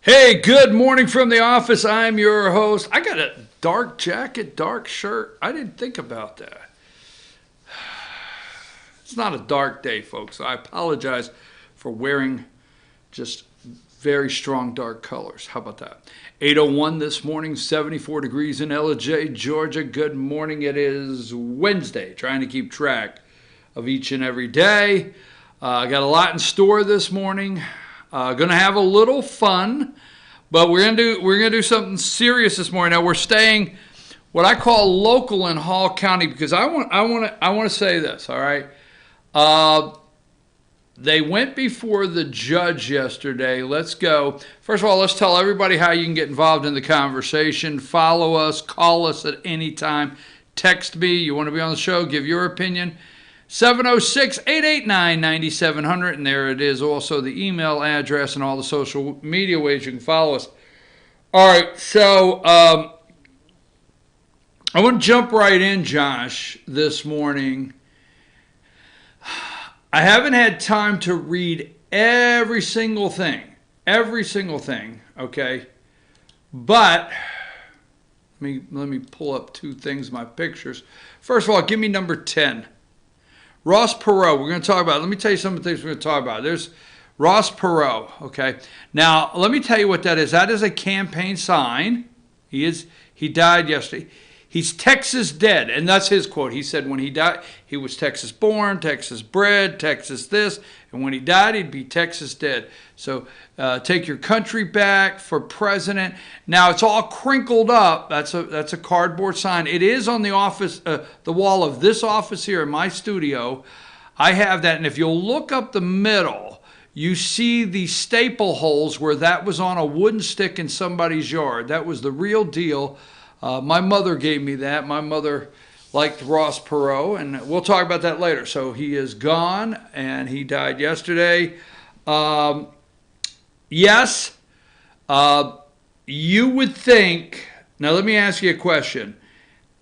Hey, good morning from the office. I'm your host. I got a dark jacket, dark shirt. I didn't think about that. It's not a dark day, folks. I apologize for wearing just very strong dark colors. How about that? 8:01 this morning, 74 degrees in LJ, Georgia. Good morning. It is Wednesday, trying to keep track of each and every day. I got a lot in store this morning. Going to have a little fun, but we're gonna do something serious this morning. Now we're staying what I call local in Hall County because I want to say this. All right, they went before the judge yesterday. Let's go. First of all, let's tell everybody how you can get involved in the conversation. Follow us, call us at any time, text me. You want to be on the show? Give your opinion. 706-889-9700, and there it is, also the email address and all the social media ways you can follow us. All right, so I want to jump right in, Josh, this morning. I haven't had time to read every single thing, okay? But let me pull up two things, my pictures. First of all, give me number 10. Ross Perot, we're going to talk about. Let me tell you some of the things we're going to talk about. There's Ross Perot, okay? Now, let me tell you what that is. That is a campaign sign. He died yesterday. He's Texas dead, and that's his quote. He said when he died, he was Texas born, Texas bred, Texas this, and when he died, he'd be Texas dead. So take your country back for president. Now, it's all crinkled up. That's a cardboard sign. It is on the office, the wall of this office here in my studio. I have that, and if you'll look up the middle, you see the staple holes where that was on a wooden stick in somebody's yard. That was the real deal. My mother gave me that. My mother liked Ross Perot, and we'll talk about that later. So he is gone, and he died yesterday. Yes, you would think. Now, let me ask you a question.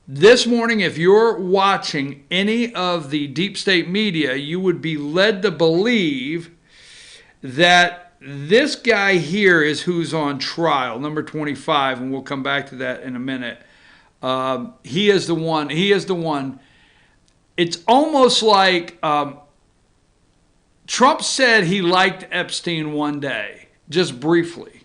This morning, if you're watching any of the deep state media, you would be led to believe that this guy here is who's on trial, number 25, and we'll come back to that in a minute. He is the one. It's almost like Trump said he liked Epstein one day, just briefly.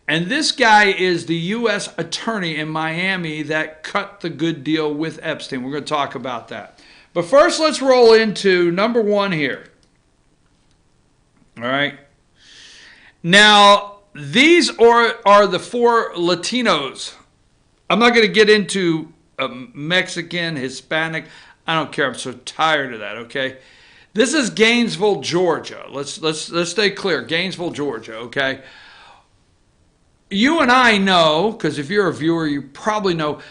And this guy is the U.S. attorney in Miami that cut the good deal with Epstein. We're going to talk about that. But first, let's roll into number one here. All right. Now, these are the four Latinos. I'm not going to get into Mexican, Hispanic. I don't care. I'm so tired of that, okay? This is Gainesville, Georgia. Let's stay clear. Gainesville, Georgia, okay? You and I know, because if you're a viewer, you probably know,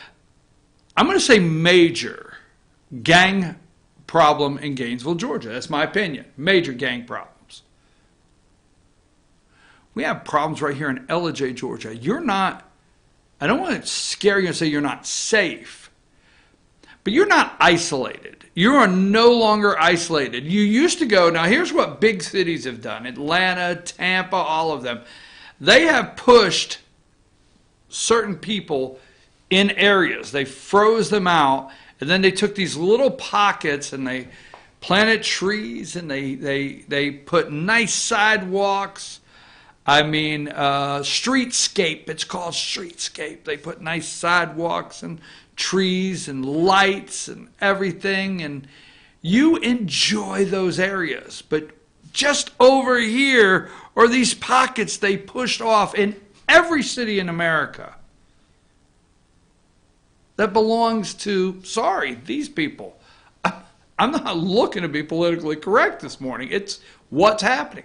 I'm going to say major gang problem in Gainesville, Georgia. That's my opinion. Major gang problem. We have problems right here in Ellijay, Georgia. You're not, I don't want to scare you and say you're not safe, but you're not isolated. You are no longer isolated. You used to go, now here's what big cities have done. Atlanta, Tampa, all of them. They have pushed certain people in areas. They froze them out, and then they took these little pockets and they planted trees and they put nice sidewalks. I mean, streetscape. It's called streetscape. They put nice sidewalks and trees and lights and everything, and you enjoy those areas. But just over here are these pockets they pushed off in every city in America that belongs to, these people. I'm not looking to be politically correct this morning. It's what's happening.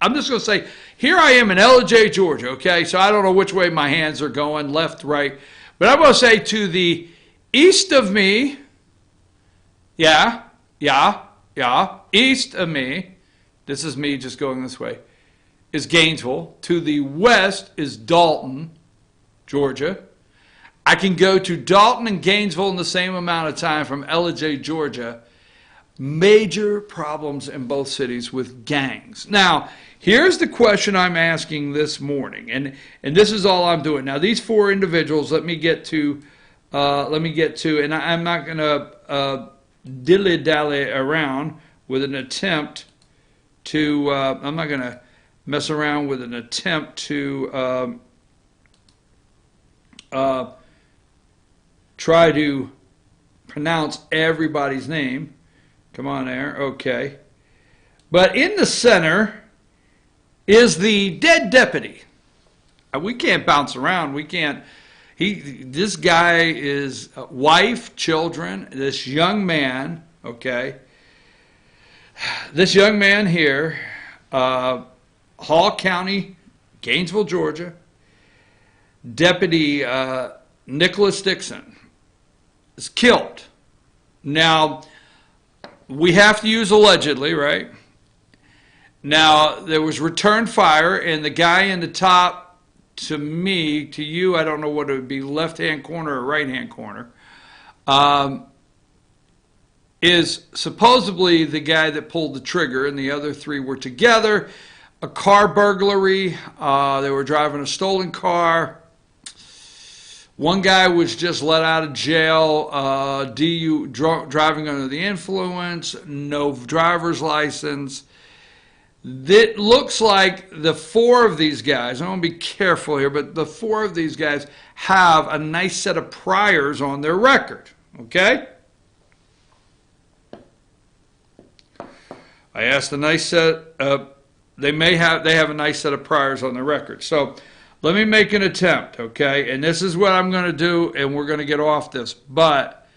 I'm just going to say, here I am in Ellijay, Georgia, okay? So I don't know which way my hands are going, left, right. But I'm going to say to the east of me, east of me, this is me just going this way, is Gainesville. To the west is Dalton, Georgia. I can go to Dalton and Gainesville in the same amount of time from Ellijay, Georgia. Major problems in both cities with gangs. Now, here's the question I'm asking this morning, and this is all I'm doing. Now, these four individuals, let me get to, and I'm not going to dilly-dally around with an attempt to, I'm not going to mess around with an attempt to try to pronounce everybody's name. Come on there, okay. But in the center is the dead deputy. We can't bounce around. We can't. This guy is wife, children, this young man, okay. This young man here, Hall County, Gainesville, Georgia, Deputy Nicholas Dixon is killed. Now, we have to use allegedly, right? Now, there was return fire, and the guy in the top, to me, to you, I don't know what it would be, left-hand corner or right-hand corner, is supposedly the guy that pulled the trigger, and the other three were together. A car burglary. They were driving a stolen car. One guy was just let out of jail, driving under the influence, no driver's license. It looks like the four of these guys, I want to be careful here, but the four of these guys have a nice set of priors on their record, okay? I asked a nice set, they have a nice set of priors on their record. So, let me make an attempt, okay? And this is what I'm going to do, and we're going to get off this. But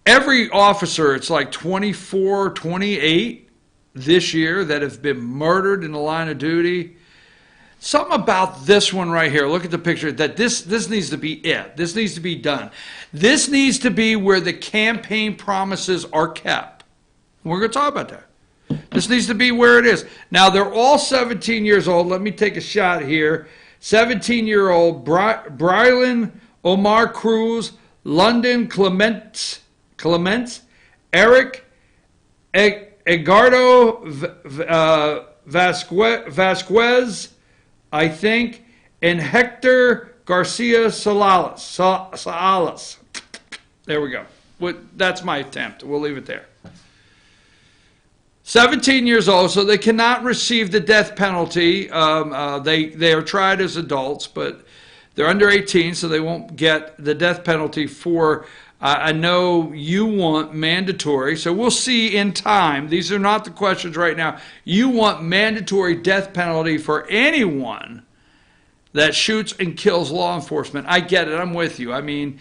every officer, it's like 24, 28 this year that have been murdered in the line of duty. Something about this one right here. Look at the picture. That this needs to be it. This needs to be done. This needs to be where the campaign promises are kept. We're going to talk about that. This needs to be where it is. Now, they're all 17 years old. Let me take a shot here. 17-year-old Brylan Omar Cruz, London Clements, Eric Edgardo Vasquez, I think, and Hector Garcia Salas. There we go. That's my attempt. We'll leave it there. 17 years old, so they cannot receive the death penalty. They are tried as adults, but they're under 18, so they won't get the death penalty for, I know you want mandatory, so we'll see in time. These are not the questions right now. You want mandatory death penalty for anyone that shoots and kills law enforcement. I get it. I'm with you. I mean,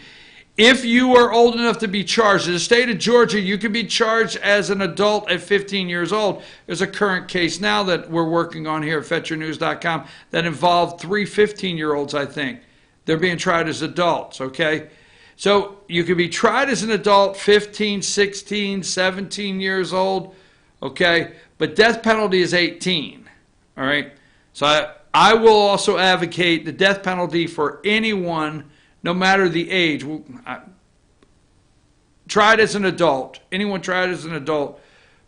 if you are old enough to be charged, in the state of Georgia, you can be charged as an adult at 15 years old. There's a current case now that we're working on here at FetcherNews.com that involved 3 15-year-olds, I think. They're being tried as adults, okay? So you can be tried as an adult, 15, 16, 17 years old, okay? But death penalty is 18, all right? So I will also advocate the death penalty for anyone, no matter the age. Tried as an adult. Anyone tried as an adult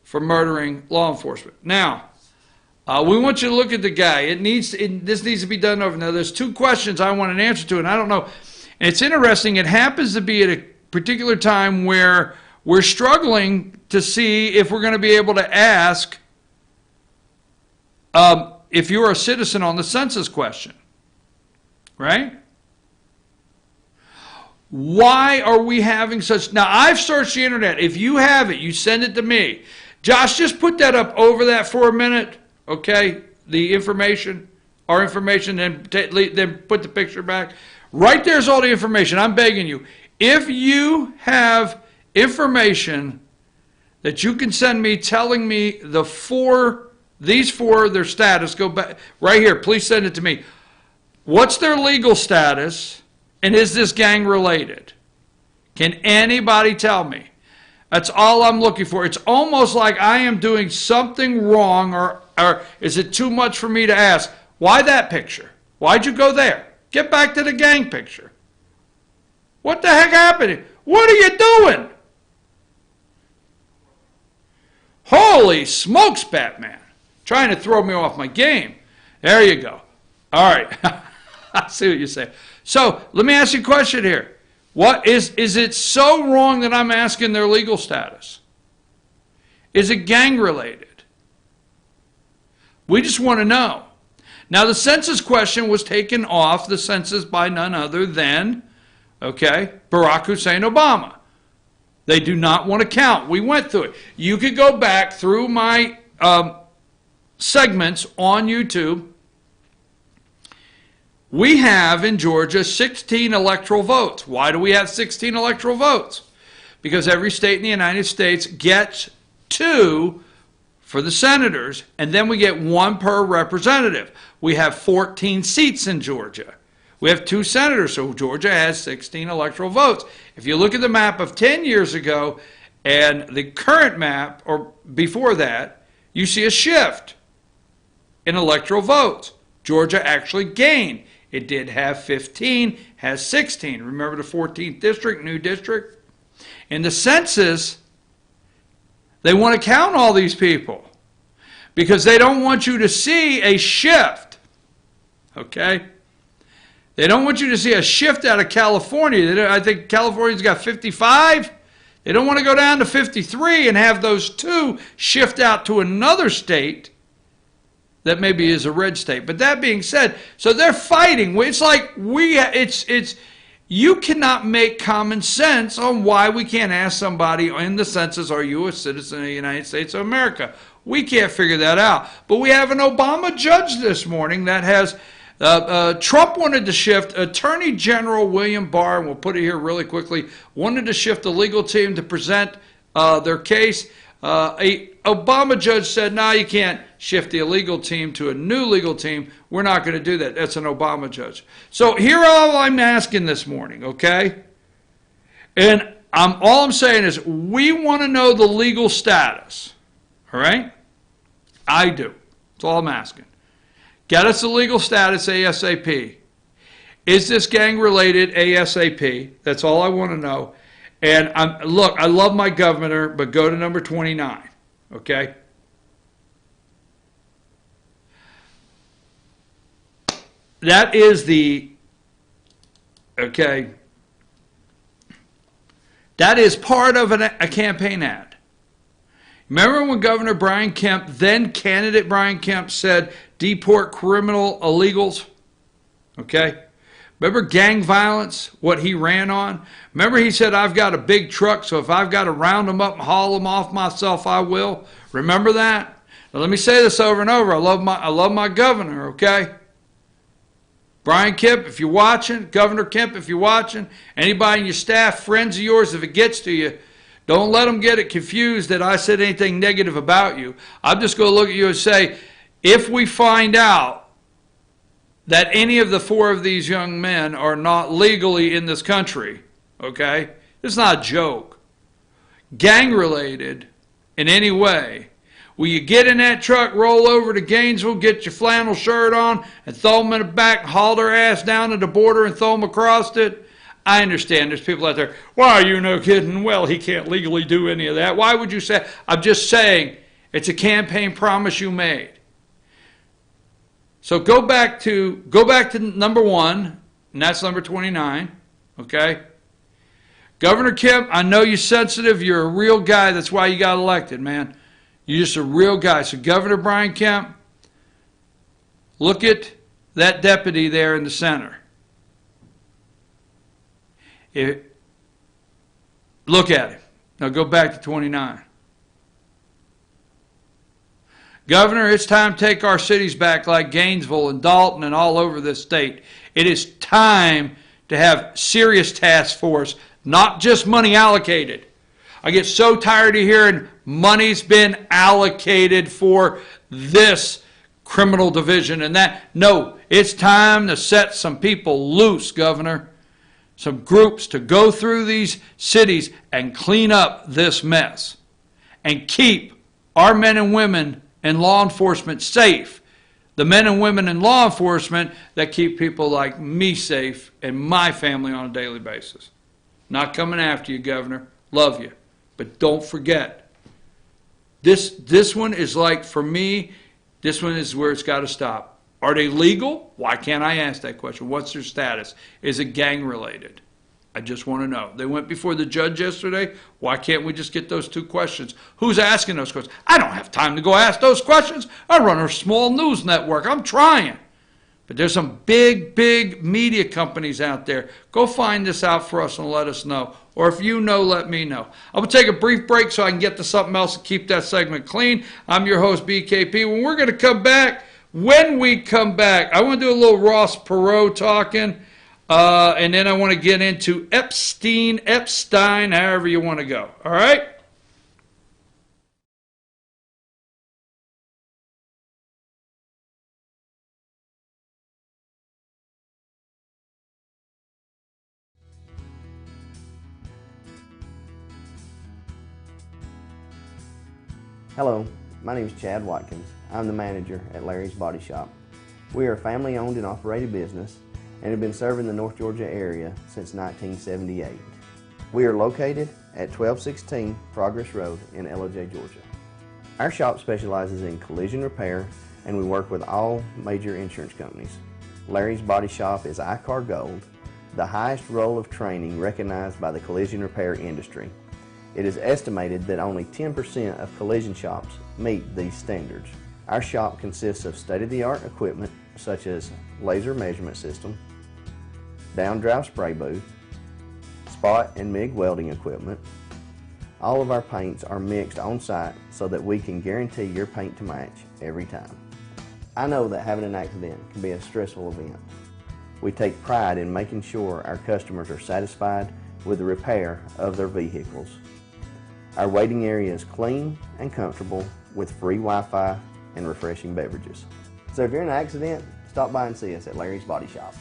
for murdering law enforcement. Now, we want you to look at the guy. This needs to be done over. Now, there's 2 questions I want an answer to, and I don't know. And it's interesting. It happens to be at a particular time where we're struggling to see if we're going to be able to ask if you're a citizen on the census question. Right? Why are we having such... Now, I've searched the internet. If you have it, you send it to me. Josh, just put that up over that for a minute, okay? The information, our information, then put the picture back. Right there's all the information. I'm begging you. If you have information that you can send me telling me these four, their status, go back right here. Please send it to me. What's their legal status? And is this gang related? Can anybody tell me? That's all I'm looking for. It's almost like I am doing something wrong, or is it too much for me to ask? Why that picture? Why'd you go there? Get back to the gang picture. What the heck happened? What are you doing? Holy smokes, Batman. Trying to throw me off my game. There you go. All right. I see what you're saying. So let me ask you a question here. What is it so wrong that I'm asking their legal status? Is it gang related? We just want to know. Now the census question was taken off the census by none other than, Barack Hussein Obama. They do not want to count. We went through it. You could go back through my segments on YouTube. We have in Georgia 16 electoral votes. Why do we have 16 electoral votes? Because every state in the United States gets 2 for the senators, and then we get 1 per representative. We have 14 seats in Georgia. We have 2 senators, so Georgia has 16 electoral votes. If you look at the map of 10 years ago and the current map, or before that, you see a shift in electoral votes. Georgia actually gained. It did have 15, has 16. Remember the 14th district, new district? In the census, they want to count all these people because they don't want you to see a shift. Okay? They don't want you to see a shift out of California. I think California's got 55. They don't want to go down to 53 and have those 2 shift out to another state that maybe is a red state. But that being said, so they're fighting. It's like you cannot make common sense on why we can't ask somebody in the census, are you a citizen of the United States of America? We can't figure that out. But we have an Obama judge this morning that has, Trump wanted to shift, Attorney General William Barr, and we'll put it here really quickly, wanted to shift the legal team to present their case. A Obama judge said, no, you can't shift the illegal team to a new legal team. We're not going to do that. That's an Obama judge. So here all I'm asking this morning, okay? And all I'm saying is we want to know the legal status, all right? I do. That's all I'm asking. Get us the legal status ASAP. Is this gang related ASAP? That's all I want to know. And look, I love my governor, but go to number 29, okay? That is that is part of a campaign ad. Remember when Governor Brian Kemp, then candidate Brian Kemp, said deport criminal illegals? Okay? Remember gang violence, what he ran on? Remember he said, I've got a big truck, so if I've got to round them up and haul them off myself, I will. Remember that? Now let me say this over and over. I love my governor, okay? Brian Kemp, if you're watching, Governor Kemp, if you're watching, anybody in your staff, friends of yours, if it gets to you, don't let them get it confused that I said anything negative about you. I'm just going to look at you and say, if we find out that any of the 4 of these young men are not legally in this country, okay? It's not a joke. Gang related in any way. Will you get in that truck, roll over to Gainesville, get your flannel shirt on, and throw them in the back, haul their ass down to the border and throw them across it? I understand there's people out there, why are you no kidding? Well, he can't legally do any of that. Why would you say? I'm just saying it's a campaign promise you made. So go back to number 1, and that's number 29, okay? Governor Kemp, I know you're sensitive. You're a real guy. That's why you got elected, man. You're just a real guy. So Governor Brian Kemp, look at that deputy there in the center. Look at him. Now go back to 29. Governor, it's time to take our cities back like Gainesville and Dalton and all over this state. It is time to have serious task force, not just money allocated. I get so tired of hearing money's been allocated for this criminal division and that. No, it's time to set some people loose, Governor. Some groups to go through these cities and clean up this mess and keep our men and women in law enforcement safe. The men and women in law enforcement that keep people like me safe and my family on a daily basis. Not coming after you, Governor. Love you. But don't forget, This one is like, for me, this one is where it's got to stop. Are they legal? Why can't I ask that question? What's their status? Is it gang related? I just want to know. They went before the judge yesterday. Why can't we just get those two questions? Who's asking those questions? I don't have time to go ask those questions. I run a small news network. I'm trying. But there's some big, big media companies out there. Go find this out for us and let us know. Or if you know, let me know. I will take a brief break so I can get to something else and keep that segment clean. I'm your host, BKP. When we come back, I want to do a little Ross Perot talking. And then I want to get into Epstein, however you want to go. All right? Hello, my name is Chad Watkins. I'm the manager at Larry's Body Shop. We are a family-owned and operated business and have been serving the North Georgia area since 1978. We are located at 1216 Progress Road in LOJ, Georgia. Our shop specializes in collision repair and we work with all major insurance companies. Larry's Body Shop is ICAR Gold, the highest role of training recognized by the collision repair industry. It is estimated that only 10% of collision shops meet these standards. Our shop consists of state-of-the-art equipment such as laser measurement system, down-drive spray booth, spot and MIG welding equipment. All of our paints are mixed on-site so that we can guarantee your paint to match every time. I know that having an accident can be a stressful event. We take pride in making sure our customers are satisfied with the repair of their vehicles. Our waiting area is clean and comfortable with free Wi-Fi and refreshing beverages. So if you're in an accident, stop by and see us at Larry's Body Shop.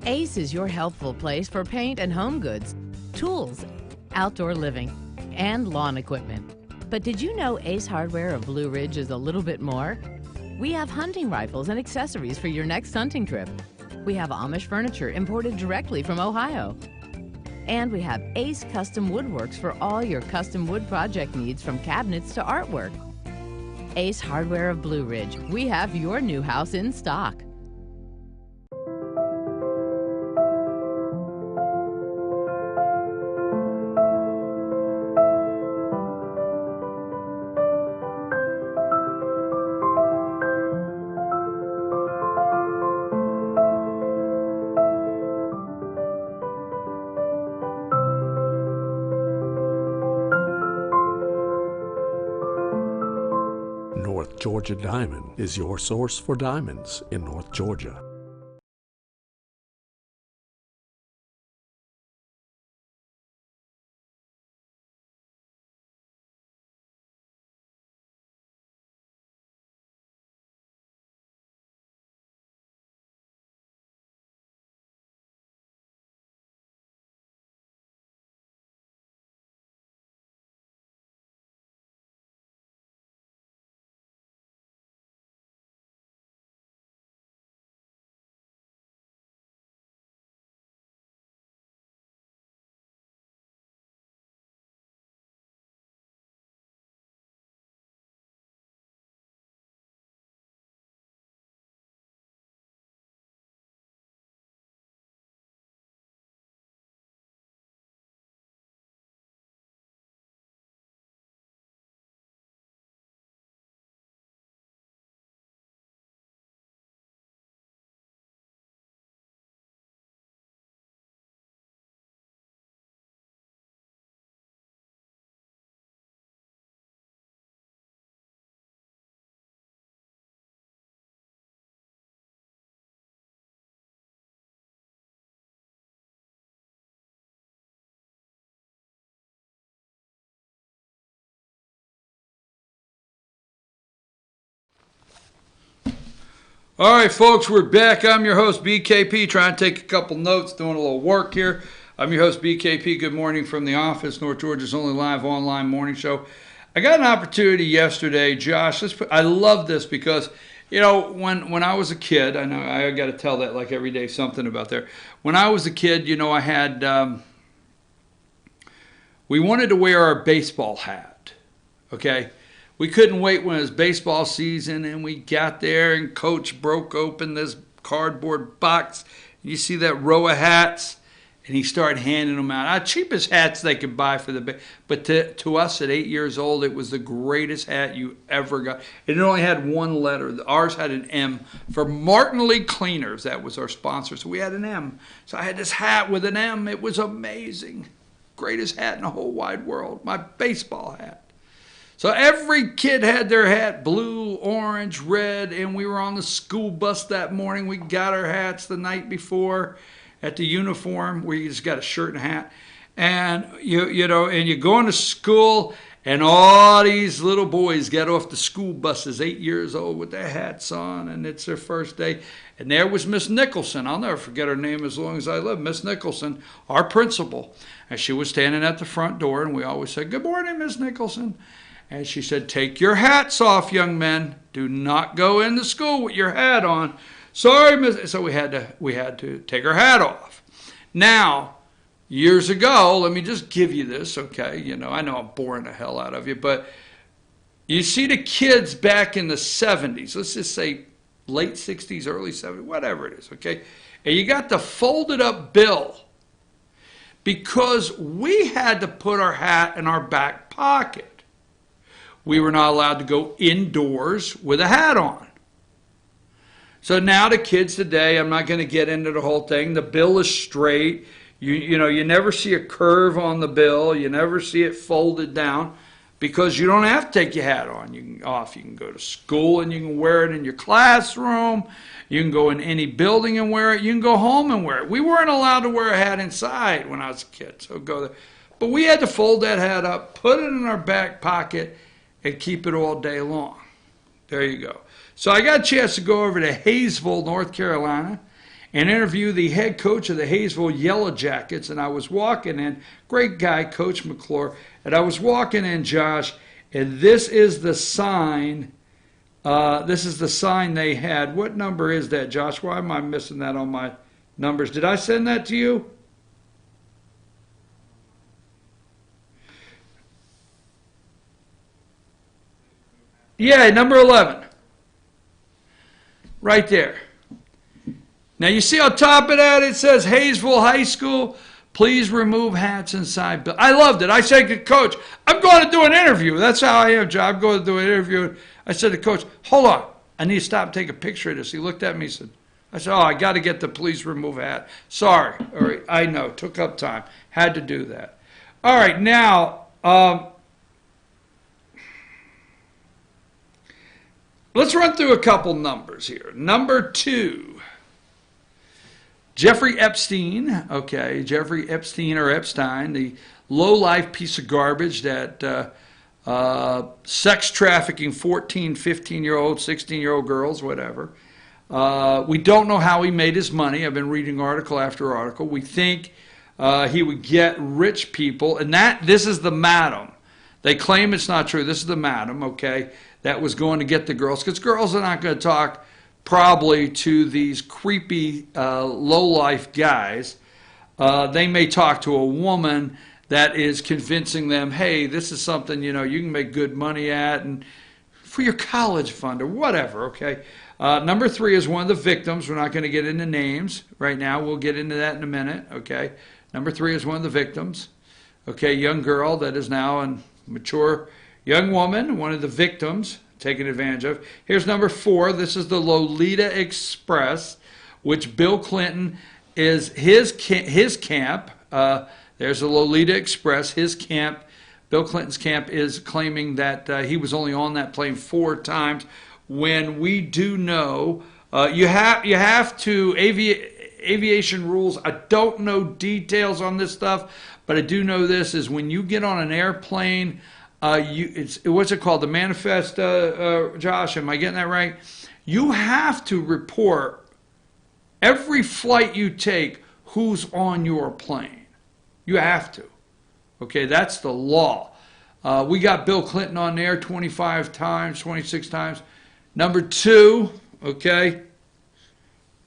Ace is your helpful place for paint and home goods, tools, outdoor living, and lawn equipment. But did you know Ace Hardware of Blue Ridge is a little bit more? We have hunting rifles and accessories for your next hunting trip. We have Amish furniture imported directly from Ohio. And we have Ace Custom Woodworks for all your custom wood project needs, from cabinets to artwork. Ace Hardware of Blue Ridge. We have your new house in stock. North Georgia Diamond is your source for diamonds in North Georgia. All right, folks, we're back. I'm your host, BKP, trying to take a couple notes, doing a little work here. I'm your host, BKP. Good morning from the office, North Georgia's only live online morning show. I got an opportunity yesterday, Josh. I love this because, you know, when I was a kid, I know I got to tell that like every day something about there. When I was a kid, you know, I had we wanted to wear our baseball hat, okay? We couldn't wait when it was baseball season, and we got there, and Coach broke open this cardboard box. You see that row of hats? And he started handing them out. Cheapest hats they could buy for the but to us at 8 years old, it was the greatest hat you ever got. It only had one letter. Ours had an M for Martin Lee Cleaners. That was our sponsor. So we had an M. So I had this hat with an M. It was amazing. Greatest hat in the whole wide world. My baseball hat. So every kid had their hat, blue, orange, red, and we were on the school bus that morning. We got our hats the night before at the uniform where you just got a shirt and a hat. And you know, and you go into school, and all these little boys get off the school buses, 8 years old, with their hats on, and it's their first day. And there was Miss Nicholson. I'll never forget her name as long as I live. Miss Nicholson, our principal. And she was standing at the front door, and we always said, "Good morning, Miss Nicholson." And she said, "Take your hats off, young men. Do not go into school with your hat on." "Sorry, Miss." So we had to take our hat off. Now, years ago, let me just give you this, okay? You know, I know I'm boring the hell out of you, but you see the kids back in the 70s, let's just say late 60s, early 70s, whatever it is, okay? And you got the folded up bill because we had to put our hat in our back pocket. We were not allowed to go indoors with a hat on. So now the kids today, I'm not going to get into the whole thing. The bill is straight. You know, you never see a curve on the bill. You never see it folded down because you don't have to take your hat on. You can go to school and you can wear it in your classroom. You can go in any building and wear it. You can go home and wear it. We weren't allowed to wear a hat inside when I was a kid, so go there. But we had to fold that hat up, put it in our back pocket, and keep it all day long. There you go. So I got a chance to go over to Hayesville, North Carolina, and interview the head coach of the Hayesville Yellow Jackets. And I was walking in, great guy, Coach McClure, and I was walking in, Josh, and this is the sign. This is the sign they had. What number is that, Josh? Why am I missing that on my numbers? Did I send that to you? Yeah, number 11. Right there. Now you see on top of that it says Hayesville High School, please remove hats inside. I loved it. I said to Coach, I'm going to do an interview. That's how I am, John. I'm going to do an interview. I said to Coach, hold on. I need to stop and take a picture of this. He looked at me and said, I said, oh, I got to get the please remove hat. Sorry. All right, I know. Took up time. Had to do that. All right, now, let's run through a couple numbers here. Number 2, Jeffrey Epstein, okay, Jeffrey Epstein or Epstein, the low-life piece of garbage that sex trafficking 14, 15-year-old, 16-year-old girls, whatever. We don't know how he made his money. I've been reading article after article. We think he would get rich people, and this is the madam. They claim it's not true. This is the madam, okay, that was going to get the girls, because girls are not going to talk probably to these creepy low-life guys. They may talk to a woman that is convincing them, hey, this is something, you know, you can make good money at and for your college fund or whatever, okay? Number 3 is one of the victims. We're not going to get into names right now. We'll get into that in a minute, okay? Number 3 is one of the victims, okay? Young girl that is now a mature young woman, one of the victims taken advantage of. Here's number 4. This is the Lolita Express, which Bill Clinton is his camp. There's the Lolita Express, his camp. Bill Clinton's camp is claiming that he was only on that plane 4 times, when we do know you have to aviation rules. I don't know details on this stuff, but I do know this is when you get on an airplane, what's it called? The manifest, Josh, am I getting that right? You have to report every flight you take who's on your plane. You have to. Okay, that's the law. We got Bill Clinton on there 25 times, 26 times. Number 2, okay.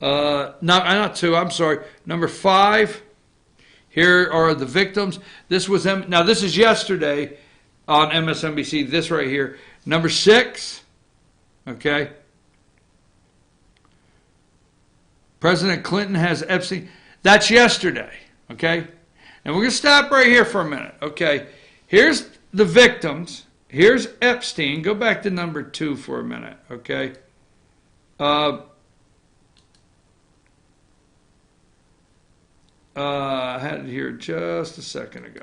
Not 2, I'm sorry. Number 5, Here are the victims. This was them. Now, this is yesterday on MSNBC. This right here. Number 6. Okay. President Clinton has Epstein. That's yesterday. Okay. And we're going to stop right here for a minute. Okay. Here's the victims. Here's Epstein. Go back to number 2 for a minute. Okay. I had it here just a second ago.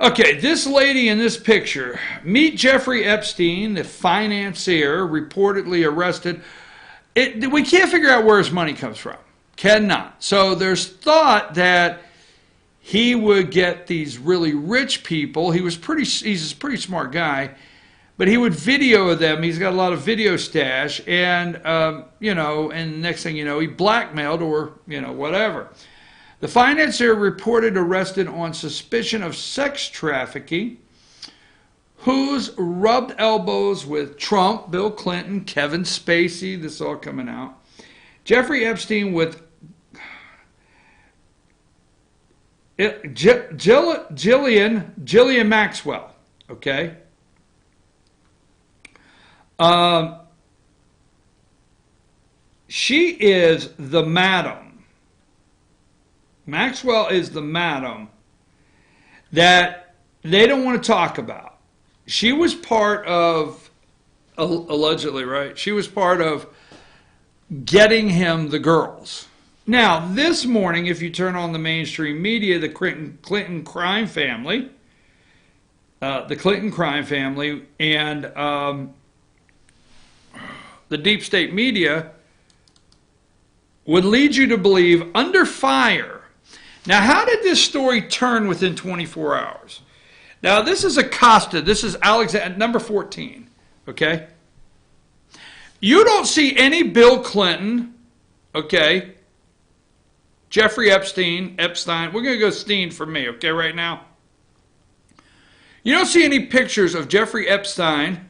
Okay, this lady in this picture. Meet Jeffrey Epstein, the financier, reportedly arrested. We can't figure out where his money comes from. Cannot. So there's thought that he would get these really rich people. He's a pretty smart guy. But he would video them. He's got a lot of video stash. And, and next thing you know, he blackmailed or, whatever. The financier reported arrested on suspicion of sex trafficking, who's rubbed elbows with Trump, Bill Clinton, Kevin Spacey. This is all coming out. Jeffrey Epstein with Ghislaine Maxwell. Okay. She is the madam. Maxwell is the madam that they don't want to talk about. She was part of, allegedly, right? She was part of getting him the girls. Now, this morning, if you turn on the mainstream media, the Clinton crime family, and the deep state media would lead you to believe under fire. Now, how did this story turn within 24 hours? Now, this is Acosta. This is Alexander, number 14. Okay? You don't see any Bill Clinton. Okay? Jeffrey Epstein. We're going to go Steen for me, okay, right now. You don't see any pictures of Jeffrey Epstein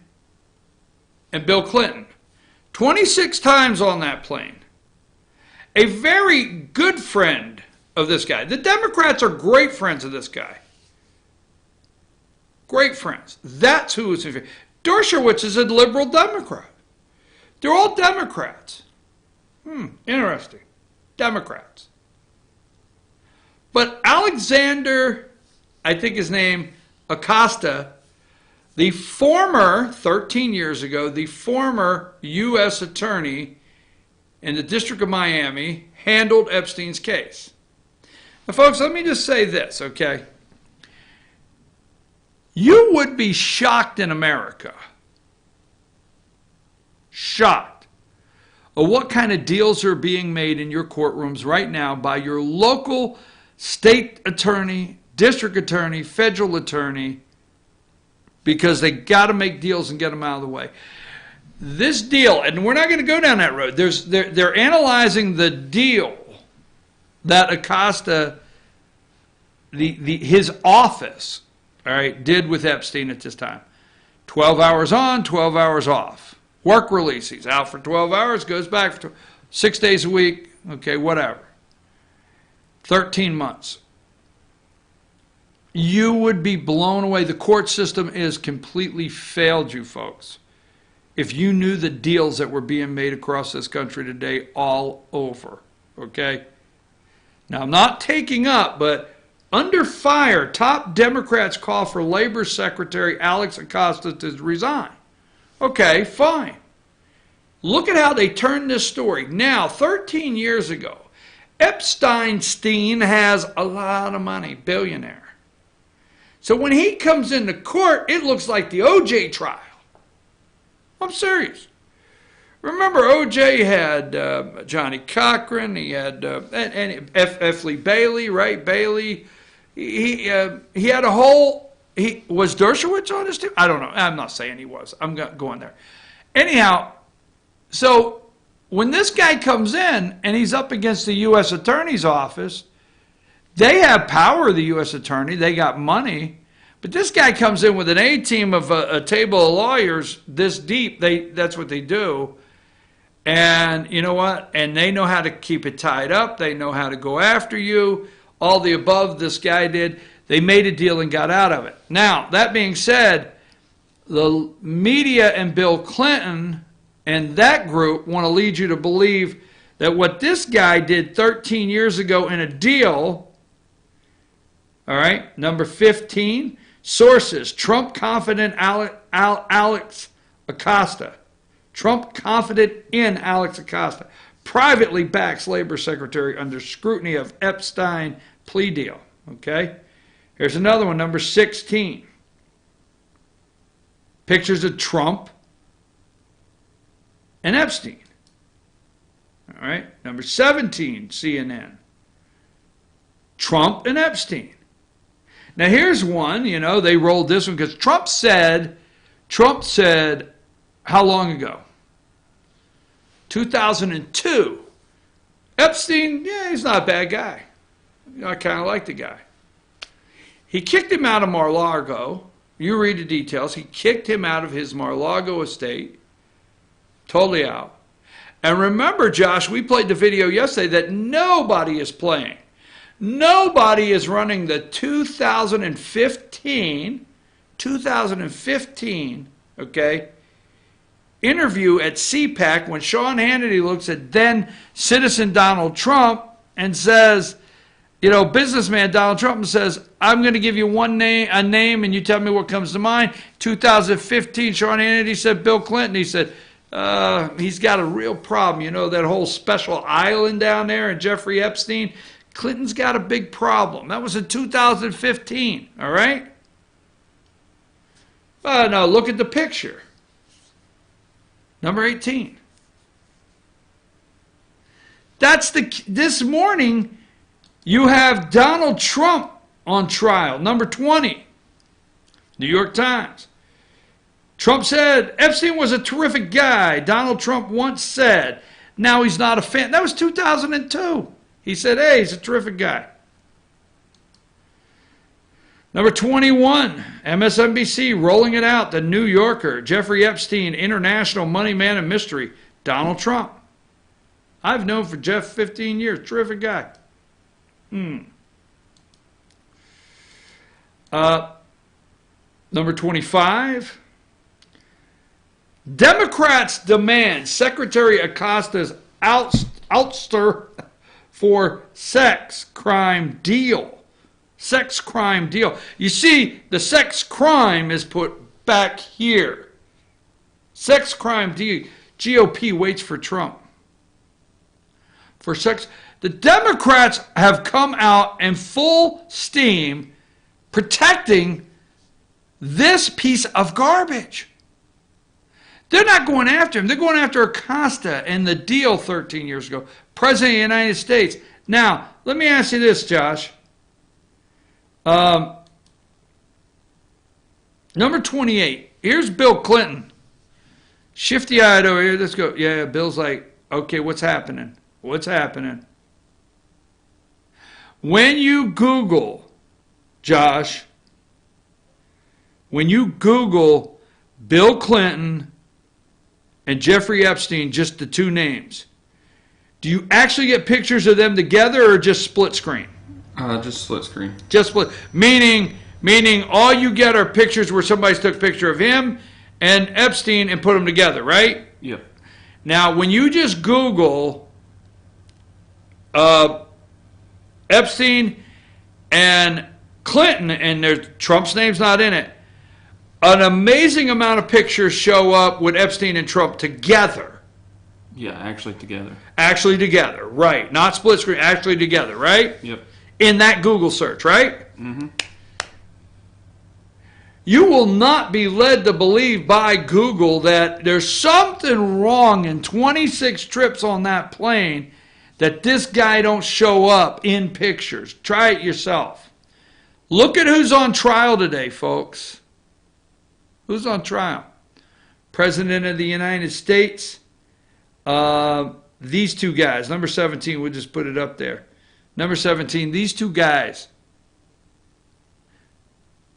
and Bill Clinton. 26 times on that plane. A very good friend of this guy. The Democrats are great friends of this guy. Great friends. That's who is in favor. Dershowitz is a liberal Democrat. They're all Democrats. Interesting. Democrats. But Alexander, I think his name, Acosta, the former, 13 years ago, the former U.S. attorney in the District of Miami handled Epstein's case. Now, folks, let me just say this, okay? You would be shocked in America, shocked, of what kind of deals are being made in your courtrooms right now by your local state attorney, district attorney, federal attorney, because they got to make deals and get them out of the way. This deal, and we're not going to go down that road. They're analyzing the deal that Acosta, his office, all right, did with Epstein at this time. 12 hours on, 12 hours off. Work release. He's out for 12 hours, goes back for 6 days a week. Okay, whatever. 13 months. You would be blown away. The court system has completely failed you, folks. If you knew the deals that were being made across this country today all over, okay? Now, I'm not taking up, but under fire, top Democrats call for Labor Secretary Alex Acosta to resign. Okay, fine. Look at how they turned this story. Now, 13 years ago, Epstein has a lot of money, billionaire. So when he comes into court, it looks like the O.J. trial. I'm serious. Remember, O.J. had Johnny Cochran. He had F. Lee Bailey, right? Bailey. He had a whole. Was Dershowitz on his team? I don't know. I'm not saying he was. I'm going there. Anyhow, so when this guy comes in and he's up against the U.S. Attorney's Office, they have power, the U.S. Attorney. They got money. But this guy comes in with an A-team of a table of lawyers this deep. That's what they do. And you know what? And they know how to keep it tied up. They know how to go after you. All the above this guy did. They made a deal and got out of it. Now, that being said, the media and Bill Clinton and that group want to lead you to believe that what this guy did 13 years ago in a deal, all right, number 15, sources, Trump confident Alex Acosta. Trump confident in Alex Acosta. Privately backs Labor Secretary under scrutiny of Epstein plea deal. Okay? Here's another one, number 16. Pictures of Trump and Epstein. All right? Number 17, CNN. Trump and Epstein. Now here's one, they rolled this one because Trump said, how long ago? 2002. Epstein, yeah, he's not a bad guy. I kind of like the guy. He kicked him out of Mar-a-Lago. You read the details. He kicked him out of his Mar-a-Lago estate. Totally out. And remember, Josh, we played the video yesterday that nobody is playing. Nobody is running the 2015, okay, interview at CPAC when Sean Hannity looks at then citizen Donald Trump and says, businessman Donald Trump says, I'm going to give you a name, and you tell me what comes to mind. 2015, Sean Hannity said Bill Clinton. He said, he's got a real problem. That whole special island down there and Jeffrey Epstein. Clinton's got a big problem. That was in 2015, all right? Now look at the picture. Number 18. This morning, you have Donald Trump on trial. Number 20. New York Times. Trump said, Epstein was a terrific guy. Donald Trump once said, now he's not a fan. That was 2002. He said, hey, he's a terrific guy. Number 21, MSNBC rolling it out. The New Yorker, Jeffrey Epstein, international money man and mystery. Donald Trump. I've known for Jeff 15 years. Terrific guy. Number 25, Democrats demand Secretary Acosta's ouster for sex crime deal. Sex crime deal. You see, the sex crime is put back here. Sex crime deal. GOP waits for Trump. For sex. The Democrats have come out in full steam protecting this piece of garbage. They're not going after him. They're going after Acosta and the deal 13 years ago. President of the United States. Now, let me ask you this, Josh. Number 28. Here's Bill Clinton. Shifty-eyed over here. Let's go. Yeah, Bill's like, okay, what's happening? What's happening? When you Google, Josh, when you Google Bill Clinton and Jeffrey Epstein, just the two names, do you actually get pictures of them together or just split screen? Just split screen. Just split. Meaning all you get are pictures where somebody took a picture of him and Epstein and put them together, right? Yep. Now, when you just Google Epstein and Clinton, and there's Trump's name's not in it, an amazing amount of pictures show up with Epstein and Trump together. Yeah, actually together. Actually together, right. Not split screen, actually together, right? Yep. In that Google search, right? Mm-hmm. You will not be led to believe by Google that there's something wrong in 26 trips on that plane that this guy don't show up in pictures. Try it yourself. Look at who's on trial today, folks. Who's on trial? President of the United States. These two guys. Number 17, we'll just put it up there. Number 17, these two guys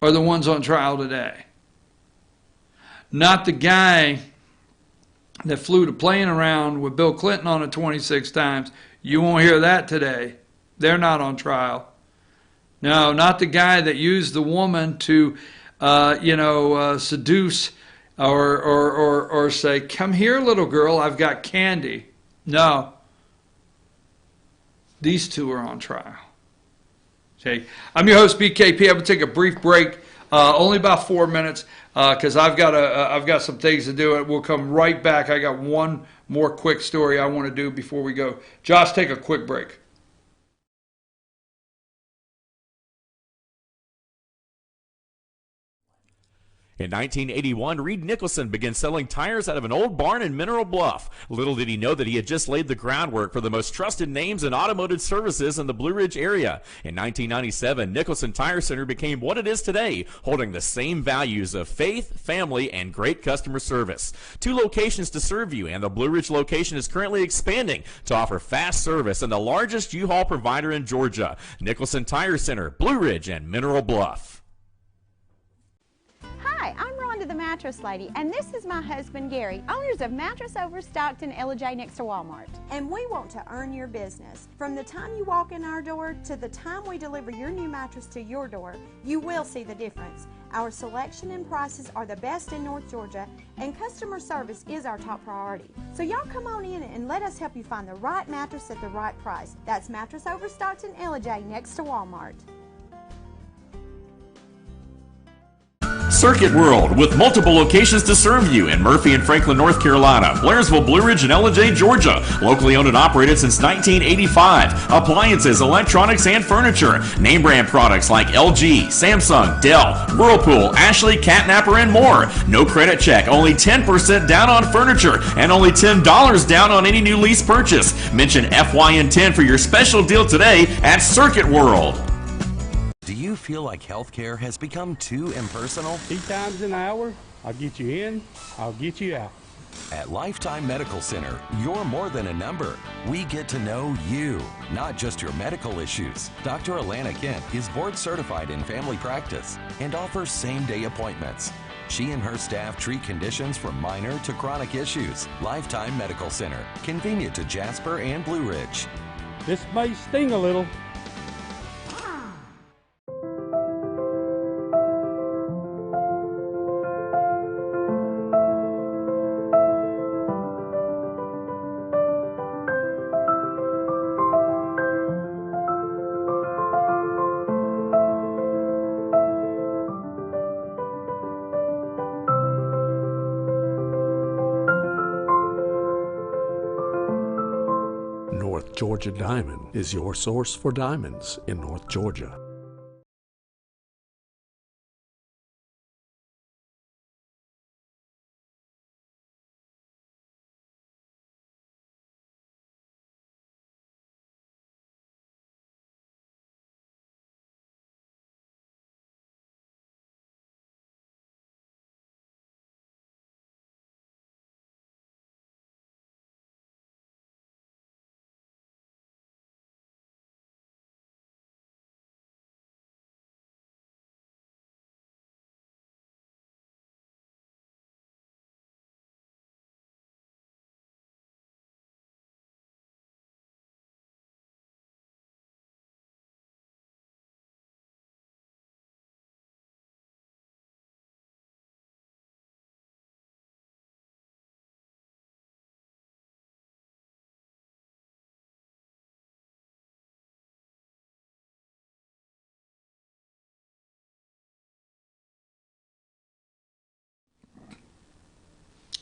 are the ones on trial today. Not the guy that flew the plane around with Bill Clinton on it 26 times. You won't hear that today. They're not on trial. No, not the guy that used the woman to, seduce or say, come here, little girl, I've got candy. No. These two are on trial. Okay. I'm your host, BKP. I'm going to take a brief break, only about 4 minutes, because I've got some things to do. We'll come right back. I got one more quick story I want to do before we go. Josh, take a quick break. In 1981, Reed Nicholson began selling tires out of an old barn in Mineral Bluff. Little did he know that he had just laid the groundwork for the most trusted names in automotive services in the Blue Ridge area. In 1997, Nicholson Tire Center became what it is today, holding the same values of faith, family, and great customer service. 2 locations to serve you, and the Blue Ridge location is currently expanding to offer fast service and the largest U-Haul provider in Georgia. Nicholson Tire Center, Blue Ridge, and Mineral Bluff. Hi, I'm Rhonda the Mattress Lady, and this is my husband Gary, owners of Mattress Overstocked in Ella next to Walmart. And we want to earn your business. From the time you walk in our door to the time we deliver your new mattress to your door, you will see the difference. Our selection and prices are the best in North Georgia, and customer service is our top priority. So y'all come on in and let us help you find the right mattress at the right price. That's Mattress Overstocked in Ella next to Walmart. Circuit World, with multiple locations to serve you in Murphy and Franklin, North Carolina, Blairsville, Blue Ridge, and Ella, Georgia. Locally owned and operated since 1985. Appliances, electronics, and furniture. Name brand products like LG, Samsung, Dell, Whirlpool, Ashley, Catnapper, and more. No credit check, only 10% down on furniture, and only $10 down on any new lease purchase. Mention FYN10 for your special deal today at Circuit World. Do you feel like healthcare has become too impersonal? 3 times an hour, I'll get you in, I'll get you out. At Lifetime Medical Center, you're more than a number. We get to know you, not just your medical issues. Dr. Alana Kent is board certified in family practice and offers same-day appointments. She and her staff treat conditions from minor to chronic issues. Lifetime Medical Center, convenient to Jasper and Blue Ridge. This may sting a little. North Georgia Diamond is your source for diamonds in North Georgia.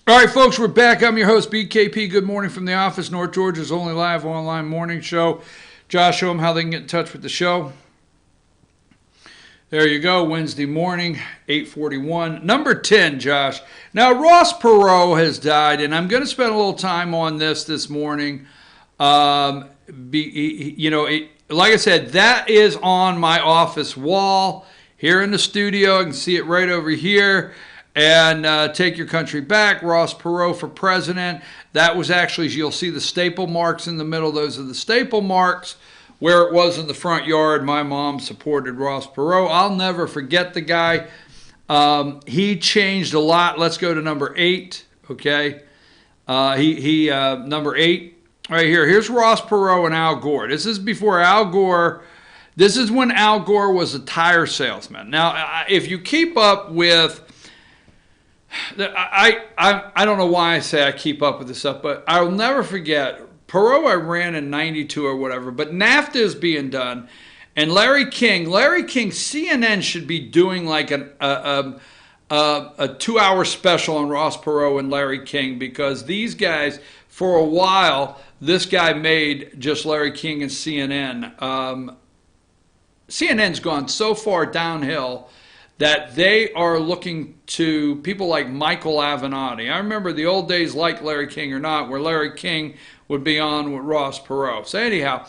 All right, folks, we're back. I'm your host, BKP. Good morning from the office. North Georgia's only live online morning show. Josh, show them how they can get in touch with the show. There you go, Wednesday morning, 8:41. Number 10, Josh. Now, Ross Perot has died, and I'm going to spend a little time on this morning. Like I said, that is on my office wall here in the studio. I can see it right over here. And Take Your Country Back, Ross Perot for president. That was actually, you'll see the staple marks in the middle. Those are the staple marks where it was in the front yard. My mom supported Ross Perot. I'll never forget the guy. He changed a lot. Let's go to number 8, okay? He number 8 right here. Here's Ross Perot and Al Gore. This is before Al Gore. This is when Al Gore was a tire salesman. Now, if you keep up with, I don't know why I say I keep up with this stuff, but I'll never forget, Perot I ran in 92 or whatever, but NAFTA is being done, and Larry King, CNN should be doing like a 2-hour special on Ross Perot and Larry King, because these guys, for a while, this guy made just Larry King and CNN. CNN's gone so far downhill that they are looking to people like Michael Avenatti. I remember the old days, like Larry King or not, where Larry King would be on with Ross Perot. So anyhow,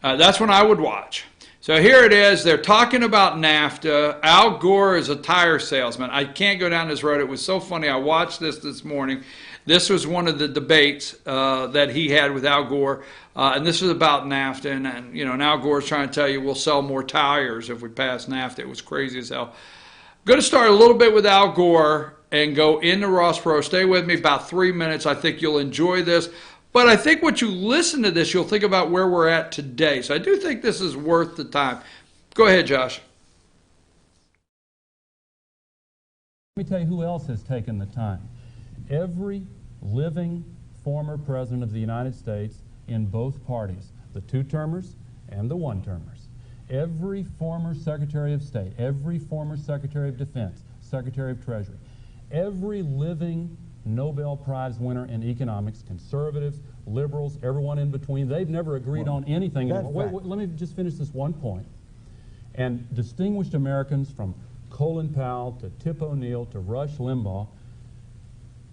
that's when I would watch. So here it is. They're talking about NAFTA. Al Gore is a tire salesman. I can't go down this road. It was so funny. I watched this morning. This was one of the debates that he had with Al Gore, and this was about NAFTA. And and Al Gore's trying to tell you we'll sell more tires if we pass NAFTA. It was crazy as hell. I'm going to start a little bit with Al Gore and go into Ross Perot. Stay with me about 3 minutes. I think you'll enjoy this. But I think once you listen to this, you'll think about where we're at today. So I do think this is worth the time. Go ahead, Josh. Let me tell you who else has taken the time. Every living former president of the United States in both parties, the two-termers and the one-termers. Every former Secretary of State, every former Secretary of Defense, Secretary of Treasury, every living Nobel Prize winner in economics, conservatives, liberals, everyone in between, they've never agreed on anything. Wait, let me just finish this one point. And distinguished Americans from Colin Powell to Tip O'Neill to Rush Limbaugh,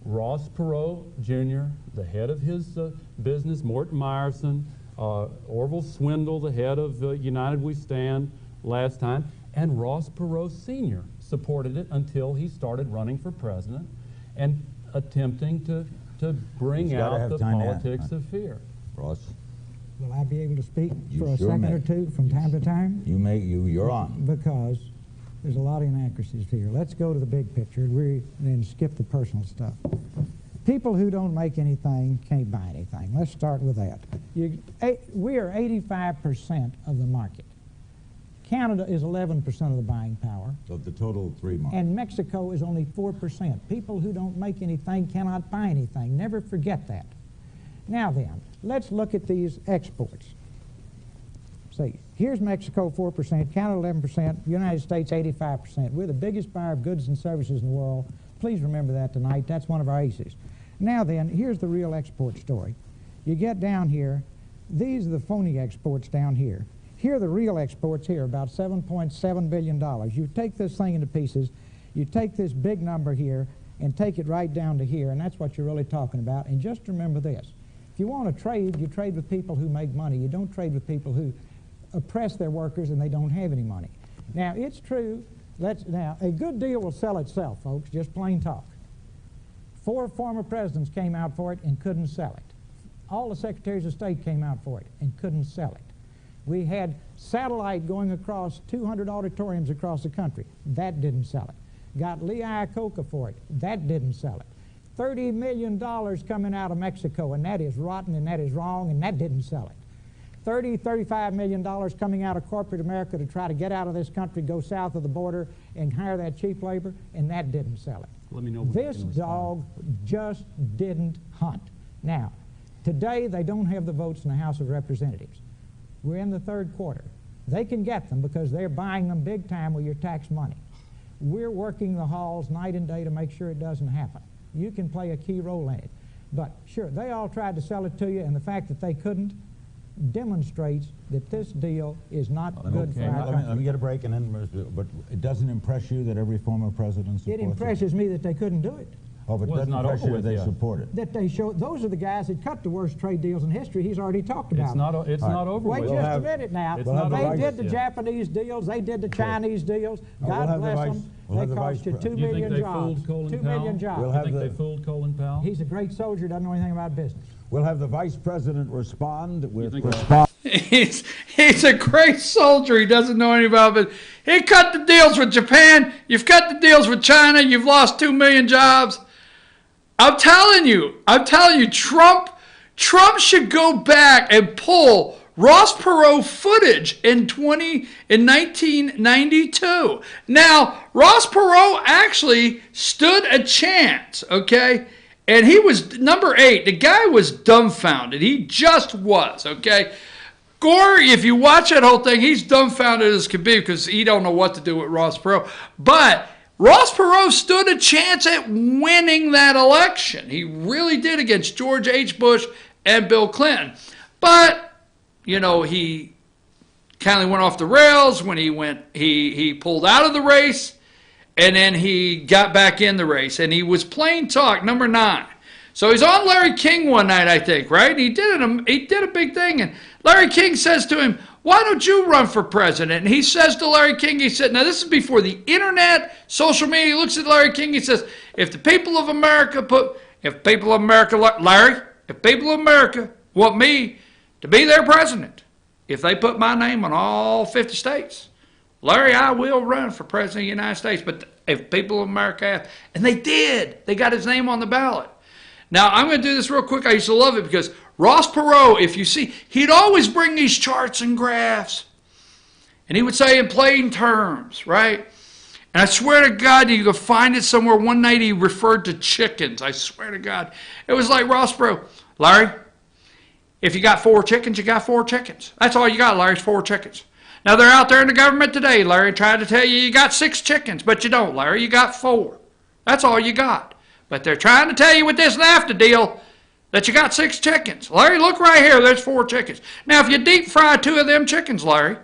Ross Perot Jr., the head of his business, Morton Meyerson, Orville Swindle, the head of United We Stand last time, and Ross Perot Sr. supported it until he started running for president and attempting to bring out the politics of fear. Ross? Will I be able to speak You for a sure second may. or two from time to time? You're on. Because there's a lot of inaccuracies here. Let's go to the big picture and then skip the personal stuff. People who don't make anything can't buy anything. Let's start with that. We are 85% of the market. Canada is 11% of the buying power. Of the total 3 markets. And Mexico is only 4%. People who don't make anything cannot buy anything. Never forget that. Now then, let's look at these exports. See, here's Mexico, 4%, Canada, 11%, United States, 85%. We're the biggest buyer of goods and services in the world. Please remember that tonight. That's one of our aces. Now then, here's the real export story. You get down here, these are the phony exports down here. Here are the real exports here, about $7.7 billion. You take this thing into pieces, you take this big number here and take it right down to here, and that's what you're really talking about. And just remember this. If you want to trade, you trade with people who make money. You don't trade with people who oppress their workers and they don't have any money. Now, it's true. Now, a good deal will sell itself, folks, just plain talk. 4 former presidents came out for it and couldn't sell it. All the secretaries of state came out for it and couldn't sell it. We had satellite going across 200 auditoriums across the country. That didn't sell it. Got Lee Iacocca for it. That didn't sell it. $30 million coming out of Mexico, and that is rotten and that is wrong, and that didn't sell it. $35 million coming out of corporate America to try to get out of this country, go south of the border and hire that cheap labor, and that didn't sell it. Let me know This dog just didn't hunt. Now, today they don't have the votes in the House of Representatives. We're in the 3rd quarter. They can get them because they're buying them big time with your tax money. We're working the halls night and day to make sure it doesn't happen. You can play a key role in it. But sure, they all tried to sell it to you, and the fact that they couldn't demonstrates that this deal is not good for our country. Let me get a break, and then, but it doesn't impress you that every former president supports it? impresses me that they couldn't do it. Oh, but it doesn't impress you that they support it. That they show, those are the guys that cut the worst trade deals in history. He's already talked about it. It's not over with. Wait just a minute now. They did the Japanese deals. They did the Chinese deals. God bless them. They cost you 2 million jobs. 2 million jobs. You think they fooled Colin Powell? He's a great soldier, doesn't know anything about business. We'll have the vice president respond with He's a great soldier. He doesn't know anything about it. He cut the deals with Japan. You've cut the deals with China. You've lost 2 million jobs. I'm telling you, Trump should go back and pull Ross Perot footage in 1992. Now, Ross Perot actually stood a chance, okay? And he was number 8. The guy was dumbfounded. He just was, okay? Gore, if you watch that whole thing, he's dumbfounded as can be because he don't know what to do with Ross Perot. But Ross Perot stood a chance at winning that election. He really did against George H. Bush and Bill Clinton. But, you know, he kind of went off the rails when he pulled out of the race, and then he got back in the race. And he was playing talk, number 9. So he's on Larry King one night, I think, right? And he did a big thing. And Larry King says to him, why don't you run for president? And he says to Larry King, he said, now this is before the internet, social media. He looks at Larry King, he says, if people of America want me to be their president, if they put my name on all 50 states, Larry, I will run for president of the United States. But if people of America have, and they did, they got his name on the ballot. Now, I'm going to do this real quick. I used to love it because Ross Perot, if you see, he'd always bring these charts and graphs. And he would say in plain terms, right? And I swear to God, you can find it somewhere. One night he referred to chickens. I swear to God. It was like Ross Perot. Larry, if you got 4 chickens, you got 4 chickens. That's all you got, Larry, is 4 chickens. Now, they're out there in the government today, Larry, trying to tell you you got 6 chickens, but you don't, Larry. You got 4. That's all you got. But they're trying to tell you with this NAFTA deal that you got 6 chickens. Larry, look right here. There's 4 chickens. Now, if you deep fry 2 of them chickens, Larry,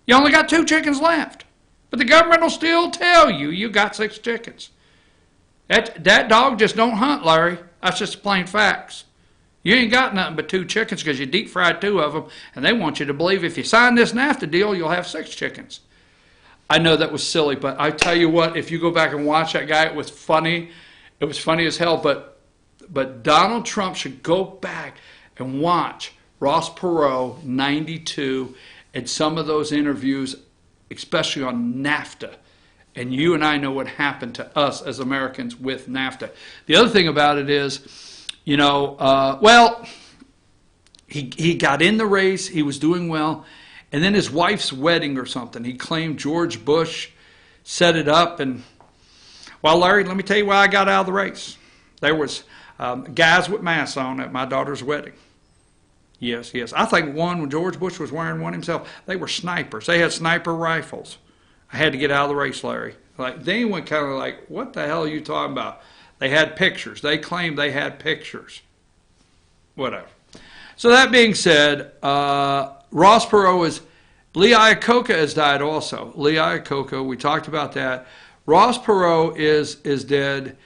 you only got 2 chickens left. But the government will still tell you you got 6 chickens. That dog just don't hunt, Larry. That's just plain facts. You ain't got nothing but 2 chickens because you deep fried 2 of them, and they want you to believe if you sign this NAFTA deal, you'll have 6 chickens. I know that was silly, but I tell you what, if you go back and watch that guy, it was funny. It was funny as hell, but Donald Trump should go back and watch Ross Perot, 92, and some of those interviews, especially on NAFTA. And you and I know what happened to us as Americans with NAFTA. The other thing about it is, you know, he got in the race, he was doing well, and then his wife's wedding or something, he claimed George Bush set it up. And well, Larry, let me tell you why I got out of the race. There was guys with masks on at my daughter's wedding. Yes. I think when George Bush was wearing one himself, they were snipers. They had sniper rifles. I had to get out of the race, Larry. Like, they went kind of like, what the hell are you talking about? They had pictures. They claimed they had pictures. Whatever. So that being said, Ross Perot is, Lee Iacocca has died also. Lee Iacocca, we talked about that. Ross Perot is dead.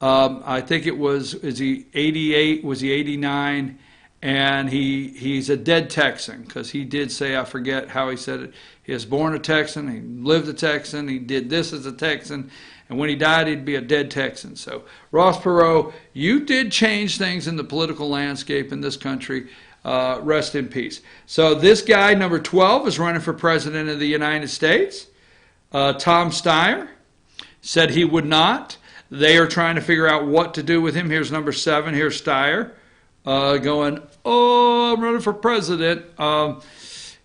I think it was, is he 88? Was he 89? And he's a dead Texan because he did say, I forget how he said it, he was born a Texan, he lived a Texan, he did this as a Texan, and when he died, he'd be a dead Texan. So, Ross Perot, you did change things in the political landscape in this country. Rest in peace. So this guy, number 12, is running for president of the United States. Tom Steyer said he would not. They are trying to figure out what to do with him. Here's number 7. Here's Steyer going, oh, I'm running for president.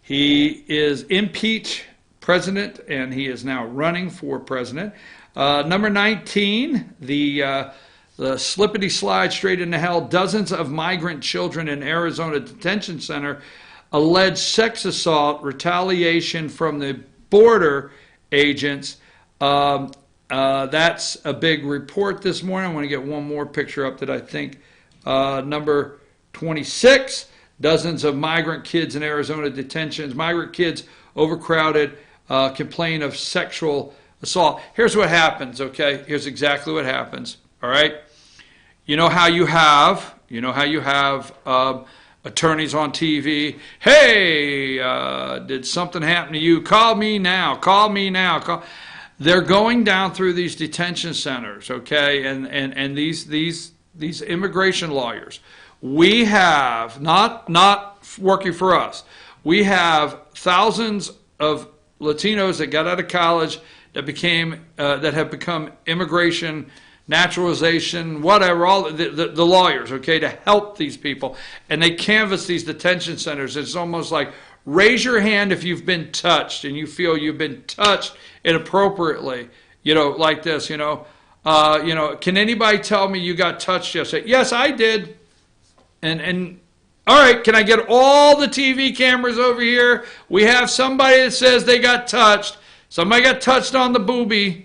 He is impeached president, and he is now running for president. Number 19, the slippity slide straight into hell. Dozens of migrant children in Arizona detention center alleged sex assault retaliation from the border agents. That's a big report this morning. I want to get one more picture up that I think. Number 26, dozens of migrant kids in Arizona detentions. Migrant kids overcrowded, complain of sexual assault. Here's what happens, okay? Here's exactly what happens, all right? You know how you have attorneys on TV. Hey, did something happen to you? Call me now. Call me now. They're going down through these detention centers, okay? And these immigration lawyers. We have not working for us. We have thousands of Latinos that got out of college that have become immigration naturalization, whatever, all the lawyers, okay, to help these people. And they canvass these detention centers. It's almost like raise your hand if you've been touched and you feel you've been touched inappropriately, like this, can anybody tell me you got touched yesterday? Yes, I did. And all right, can I get all the TV cameras over here? We have somebody that says they got touched. Somebody got touched on the boobie.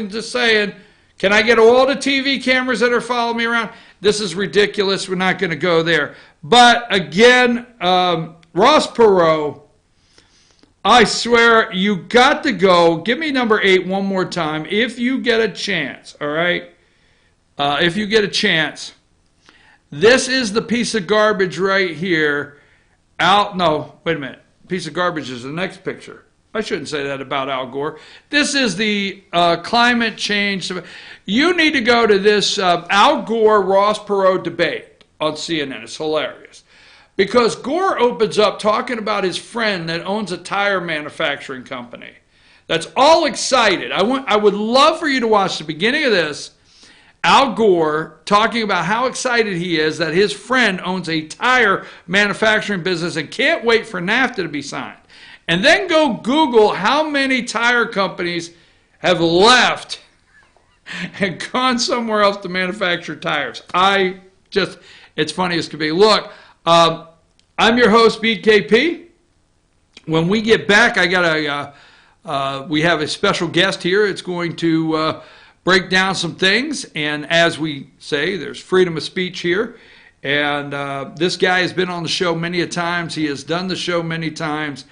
Just saying. Can I get all the TV cameras that are following me around? This is ridiculous. We're not going to go there. But again, Ross Perot, I swear, you got to go. Give me number 8 one more time if you get a chance, all right? If you get a chance. This is the piece of garbage right here. No, wait a minute. Piece of garbage is the next picture. I shouldn't say that about Al Gore. This is the climate change. You need to go to this Al Gore-Ross Perot debate on CNN. It's hilarious. Because Gore opens up talking about his friend that owns a tire manufacturing company. That's all excited. I would love for you to watch the beginning of this. Al Gore talking about how excited he is that his friend owns a tire manufacturing business and can't wait for NAFTA to be signed. And then go Google how many tire companies have left and gone somewhere else to manufacture tires. It's funny as can be. Look, I'm your host, BKP. When we get back, we have a special guest here. It's going to break down some things. And as we say, there's freedom of speech here. And this guy has been on the show many a times. He has done the show many times.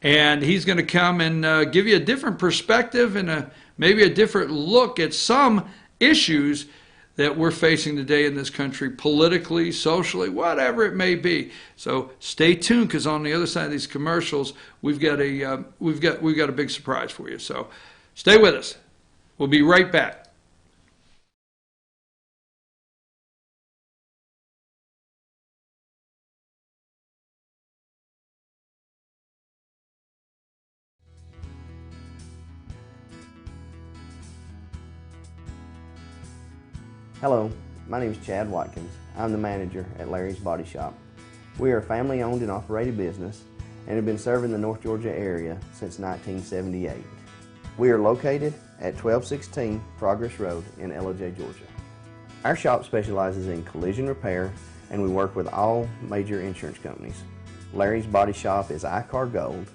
And he's going to come and give you a different perspective and maybe a different look at some issues that we're facing today in this country, politically, socially, whatever it may be. So stay tuned, because on the other side of these commercials, we've got a big surprise for you. So stay with us. We'll be right back. Hello, my name is Chad Watkins. I'm the manager at Larry's Body Shop. We are a family-owned and operated business and have been serving the North Georgia area since 1978. We are located at 1216 Progress Road in Ellijay, Georgia. Our shop specializes in collision repair, and we work with all major insurance companies. Larry's Body Shop is ICAR Gold,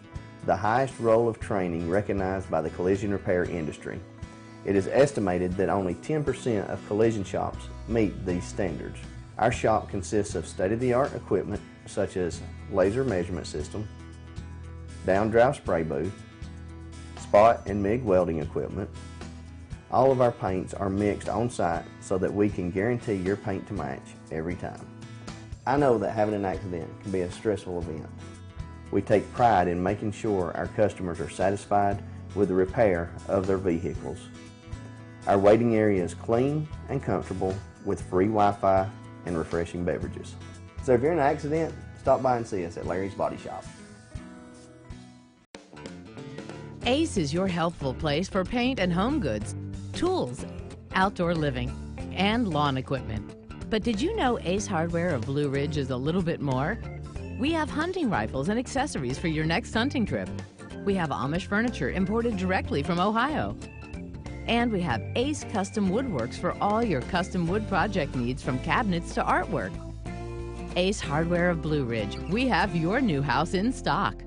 the highest role of training recognized by the collision repair industry. It is estimated that only 10% of collision shops meet these standards. Our shop consists of state-of-the-art equipment such as laser measurement system, down-drive spray booth, spot and MIG welding equipment. All of our paints are mixed on-site so that we can guarantee your paint to match every time. I know that having an accident can be a stressful event. We take pride in making sure our customers are satisfied with the repair of their vehicles. Our waiting area is clean and comfortable with free Wi-Fi and refreshing beverages. So if you're in an accident, stop by and see us at Larry's Body Shop. Ace is your healthful place for paint and home goods, tools, outdoor living, and lawn equipment. But did you know Ace Hardware of Blue Ridge is a little bit more? We have hunting rifles and accessories for your next hunting trip. We have Amish furniture imported directly from Ohio. And we have Ace Custom Woodworks for all your custom wood project needs, from cabinets to artwork. Ace Hardware of Blue Ridge. We have your new house in stock.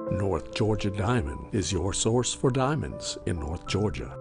North Georgia Diamond is your source for diamonds in North Georgia.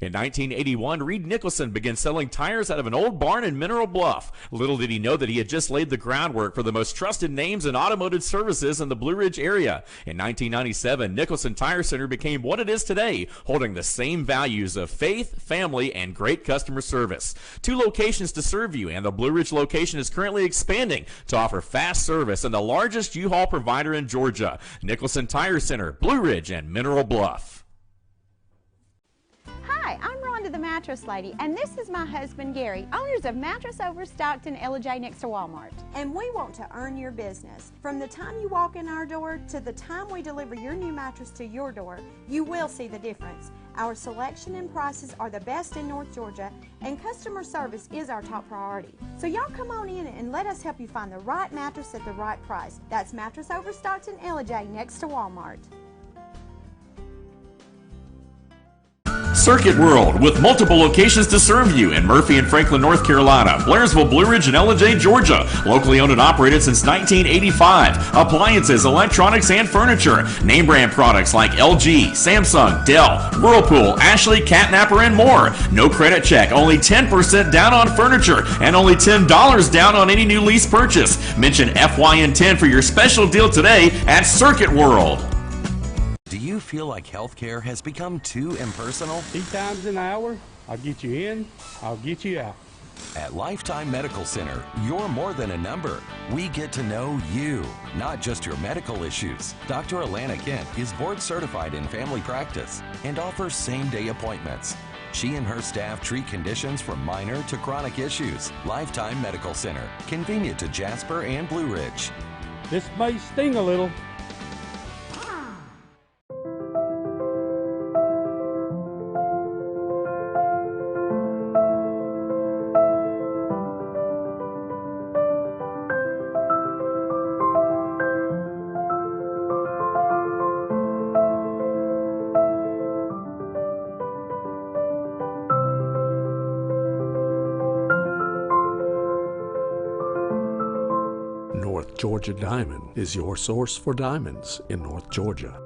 In 1981, Reed Nicholson began selling tires out of an old barn in Mineral Bluff. Little did he know that he had just laid the groundwork for the most trusted names in automotive services in the Blue Ridge area. In 1997, Nicholson Tire Center became what it is today, holding the same values of faith, family, and great customer service. 2 locations to serve you, and the Blue Ridge location is currently expanding to offer fast service and the largest U-Haul provider in Georgia. Nicholson Tire Center, Blue Ridge, and Mineral Bluff. Hi, I'm Rhonda the Mattress Lady, and this is my husband Gary, owners of Mattress Overstocked in Ella next to Walmart. And we want to earn your business. From the time you walk in our door to the time we deliver your new mattress to your door, you will see the difference. Our selection and prices are the best in North Georgia, and customer service is our top priority. So y'all come on in and let us help you find the right mattress at the right price. That's Mattress Overstocked in Ella next to Walmart. Circuit World, with multiple locations to serve you in Murphy and Franklin, North Carolina, Blairsville, Blue Ridge, and LJ, Georgia. Locally owned and operated since 1985. Appliances, electronics, and furniture. Name brand products like LG, Samsung, Dell, Whirlpool, Ashley, Catnapper, and more. No credit check, only 10% down on furniture, and only $10 down on any new lease purchase. Mention FYN10 for your special deal today at Circuit World. Do you feel like healthcare has become too impersonal? 3 times an hour, I'll get you in, I'll get you out. At Lifetime Medical Center, you're more than a number. We get to know you, not just your medical issues. Dr. Alana Kent is board certified in family practice and offers same-day appointments. She and her staff treat conditions from minor to chronic issues. Lifetime Medical Center, convenient to Jasper and Blue Ridge. This may sting a little. North Georgia Diamond is your source for diamonds in North Georgia.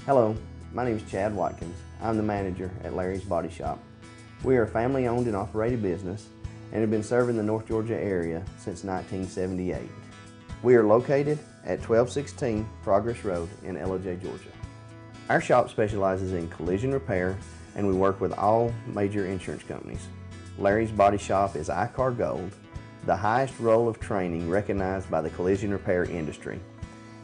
Hello, my name is Chad Watkins. I'm the manager at Larry's Body Shop. We are a family-owned and operated business and have been serving the North Georgia area since 1978. We are located at 1216 Progress Road in LJ, Georgia. Our shop specializes in collision repair and we work with all major insurance companies. Larry's Body Shop is ICAR Gold, the highest role of training recognized by the collision repair industry.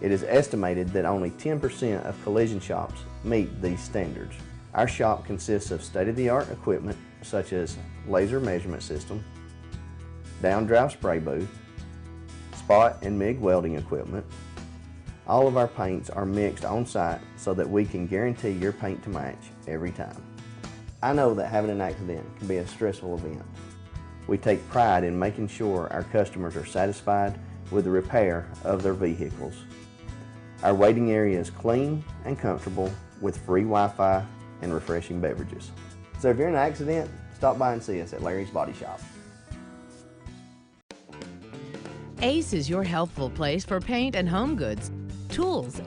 It is estimated that only 10% of collision shops meet these standards. Our shop consists of state-of-the-art equipment such as laser measurement system, down-drive spray booth, spot and MIG welding equipment. All of our paints are mixed on site so that we can guarantee your paint to match every time. I know that having an accident can be a stressful event. We take pride in making sure our customers are satisfied with the repair of their vehicles. Our waiting area is clean and comfortable with free Wi-Fi and refreshing beverages. So if you're in an accident, stop by and see us at Larry's Body Shop. Ace is your helpful place for paint and home goods, tools,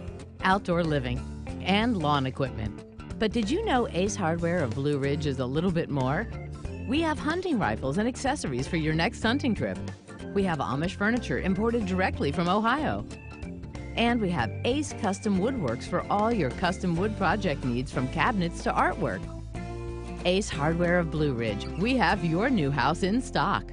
outdoor living, and lawn equipment. But did you know Ace Hardware of Blue Ridge is a little bit more? We have hunting rifles and accessories for your next hunting trip. We have Amish furniture imported directly from Ohio. And we have Ace Custom Woodworks for all your custom wood project needs, from cabinets to artwork. Ace Hardware of Blue Ridge. We have your new house in stock.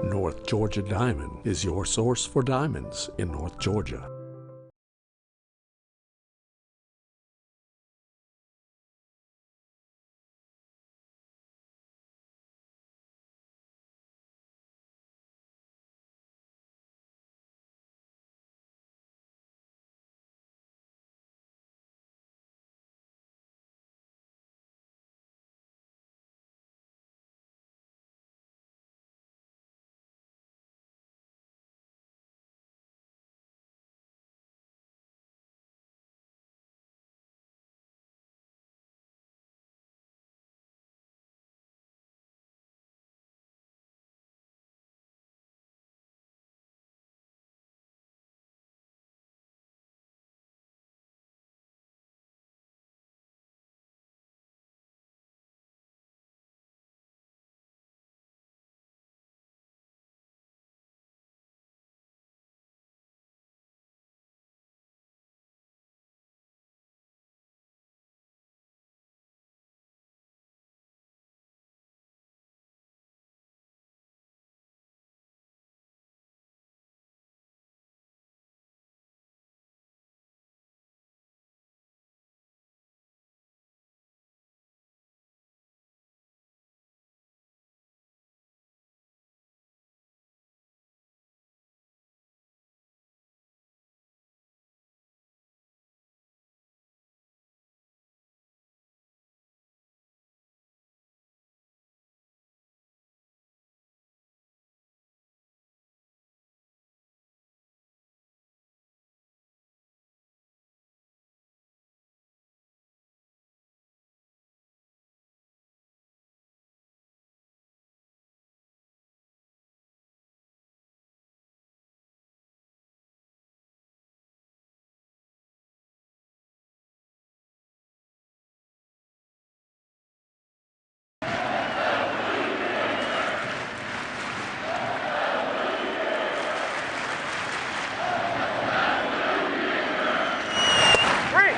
North Georgia Diamond is your source for diamonds in North Georgia.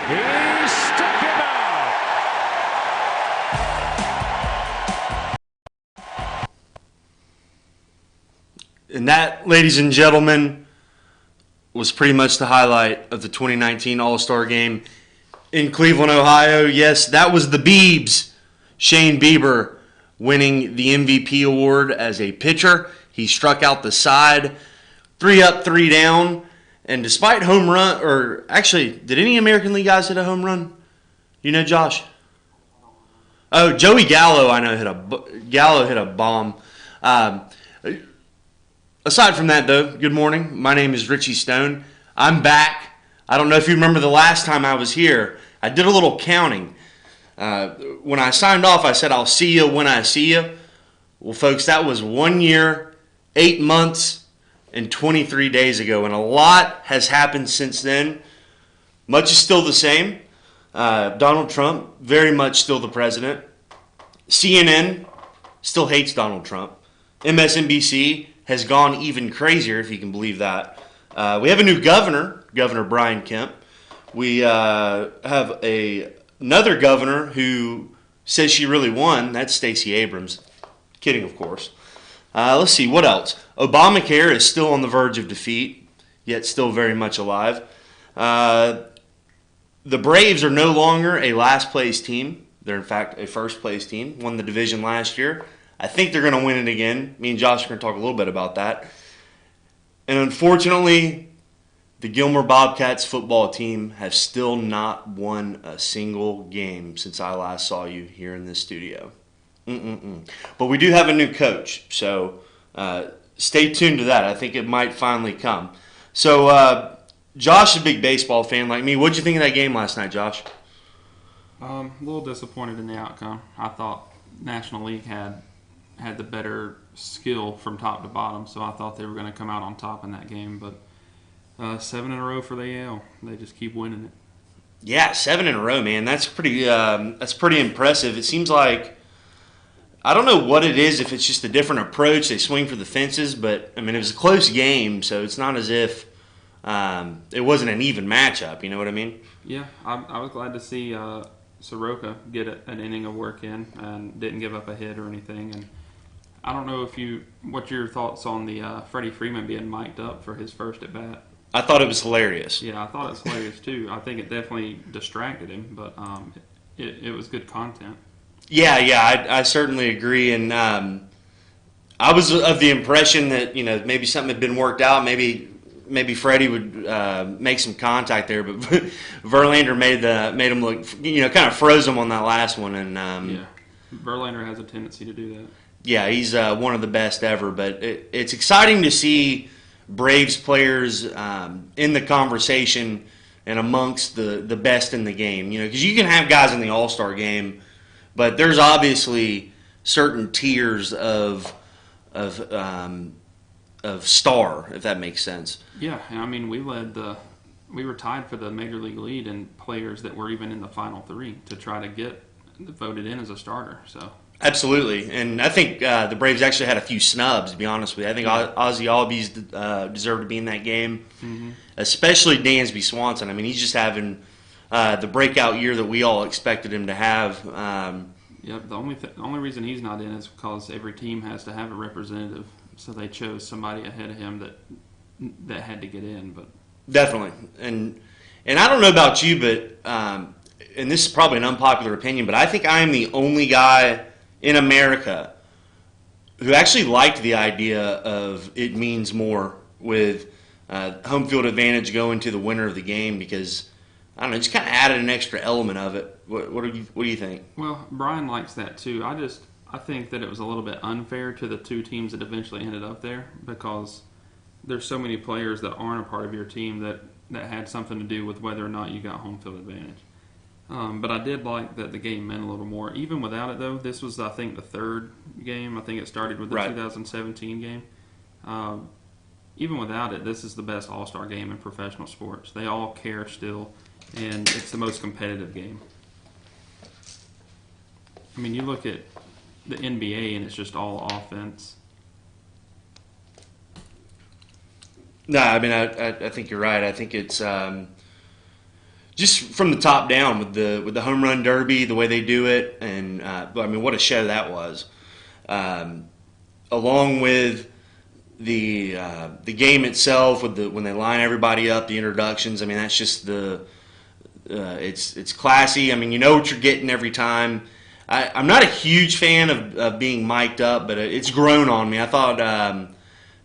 He struck him out. And that, ladies and gentlemen, was pretty much the highlight of the 2019 All-Star Game in Cleveland, Ohio. Yes, that was the Biebs. Shane Bieber winning the MVP award as a pitcher. He struck out the side, 3 up, 3 down. And despite home run, or actually, did any American League guys hit a home run? You know, Josh? Oh, Joey Gallo, I know, hit a bomb. Aside from that, though, good morning. My name is Richie Stone. I'm back. I don't know if you remember the last time I was here. I did a little counting. When I signed off, I said, I'll see you when I see you. Well, folks, that was 1 year, 8 months, and 23 days ago, and a lot has happened since then. Much is still the same. Donald Trump, very much still the president. CNN still hates Donald Trump. MSNBC has gone even crazier, if you can believe that. We have a new governor, Governor Brian Kemp. We have another governor who says she really won. That's Stacey Abrams. Kidding, of course. Let's see, what else? Obamacare is still on the verge of defeat, yet still very much alive. The Braves are no longer a last-place team. They're, in fact, a first-place team. Won the division last year. I think they're going to win it again. Me and Josh are going to talk a little bit about that. And unfortunately, The Gilmer Bobcats football team have still not won a single game since I last saw you here in this studio. But we do have a new coach, so stay tuned to that. I think it might finally come. So Josh is a big baseball fan like me. What did you think of that game last night, Josh? A little disappointed in the outcome. I thought National League had the better skill from top to bottom, so I thought they were going to come out on top in that game. But 7 in a row for the AL. They just keep winning it. Yeah, 7 in a row, man. That's pretty impressive. It seems like, I don't know what it is, if it's just a different approach. They swing for the fences, but, I mean, it was a close game, so it's not as if it wasn't an even matchup. You know what I mean? Yeah, I was glad to see Soroka get an inning of work in and didn't give up a hit or anything. And I don't know what's your thoughts on the Freddie Freeman being mic'd up for his first at bat? I thought it was hilarious. Yeah, I thought it was hilarious too. I think it definitely distracted him, but it was good content. Yeah, I certainly agree. And I was of the impression that, maybe something had been worked out. Maybe Freddie would make some contact there, but Verlander made him look, kind of froze him on that last one. And yeah, Verlander has a tendency to do that. Yeah, he's one of the best ever. But it's exciting to see Braves players in the conversation and amongst the best in the game. Because you can have guys in the All-Star game, but there's obviously certain tiers of star, if that makes sense. Yeah, I mean, we were tied for the major league lead in players that were even in the final 3 to try to get voted in as a starter. So absolutely, and I think the Braves actually had a few snubs. To be honest with you, I think Ozzie Albies deserved to be in that game, especially Dansby Swanson. I mean, he's just having the breakout year that we all expected him to have. Yep, the only reason he's not in is because every team has to have a representative. So they chose somebody ahead of him that had to get in, but definitely. And I don't know about you, but and this is probably an unpopular opinion, but I think I am the only guy in America who actually liked the idea of it means more with home field advantage going to the winner of the game, because I don't know, it just kind of added an extra element of it. What do you think? Well, Brian likes that too. I think that it was a little bit unfair to the 2 teams that eventually ended up there, because there's so many players that aren't a part of your team that had something to do with whether or not you got home field advantage. But I did like that the game meant a little more. Even without it, though, this was, I think, the 3rd game. I think it started with the 2017 game. Even without it, this is the best all-star game in professional sports. They all care still, and it's the most competitive game. I mean, you look at the NBA, and it's just all offense. No, I mean, I think you're right. I think it's just from the top down with the home run derby, the way they do it, and I mean, what a show that was. Along with the game itself, when they line everybody up, the introductions. I mean, that's just it's classy. I mean, you know what you're getting every time. I'm not a huge fan of being mic'd up, but it's grown on me. I thought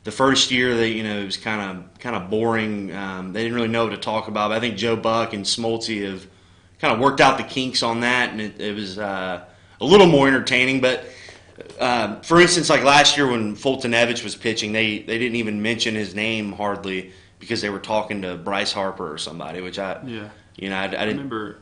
the first year that it was kind of boring. They didn't really know what to talk about. But I think Joe Buck and Smoltz have kind of worked out the kinks on that, and it was a little more entertaining. But for instance, like last year when Fultonevich was pitching, they didn't even mention his name hardly because they were talking to Bryce Harper or somebody, which I didn't remember.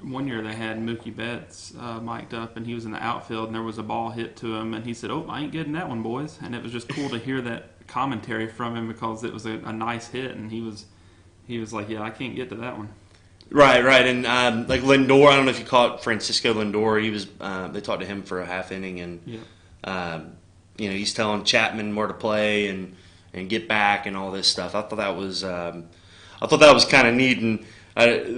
One year they had Mookie Betts mic'd up, and he was in the outfield, and there was a ball hit to him, and he said, "Oh, I ain't getting that one, boys." And it was just cool to hear that commentary from him, because it was a nice hit, and he was like, "Yeah, I can't get to that one." Right, and like Lindor, I don't know if you caught Francisco Lindor. He was they talked to him for a half inning, and he's telling Chapman where to play and get back and all this stuff. I thought that was kind of neat. And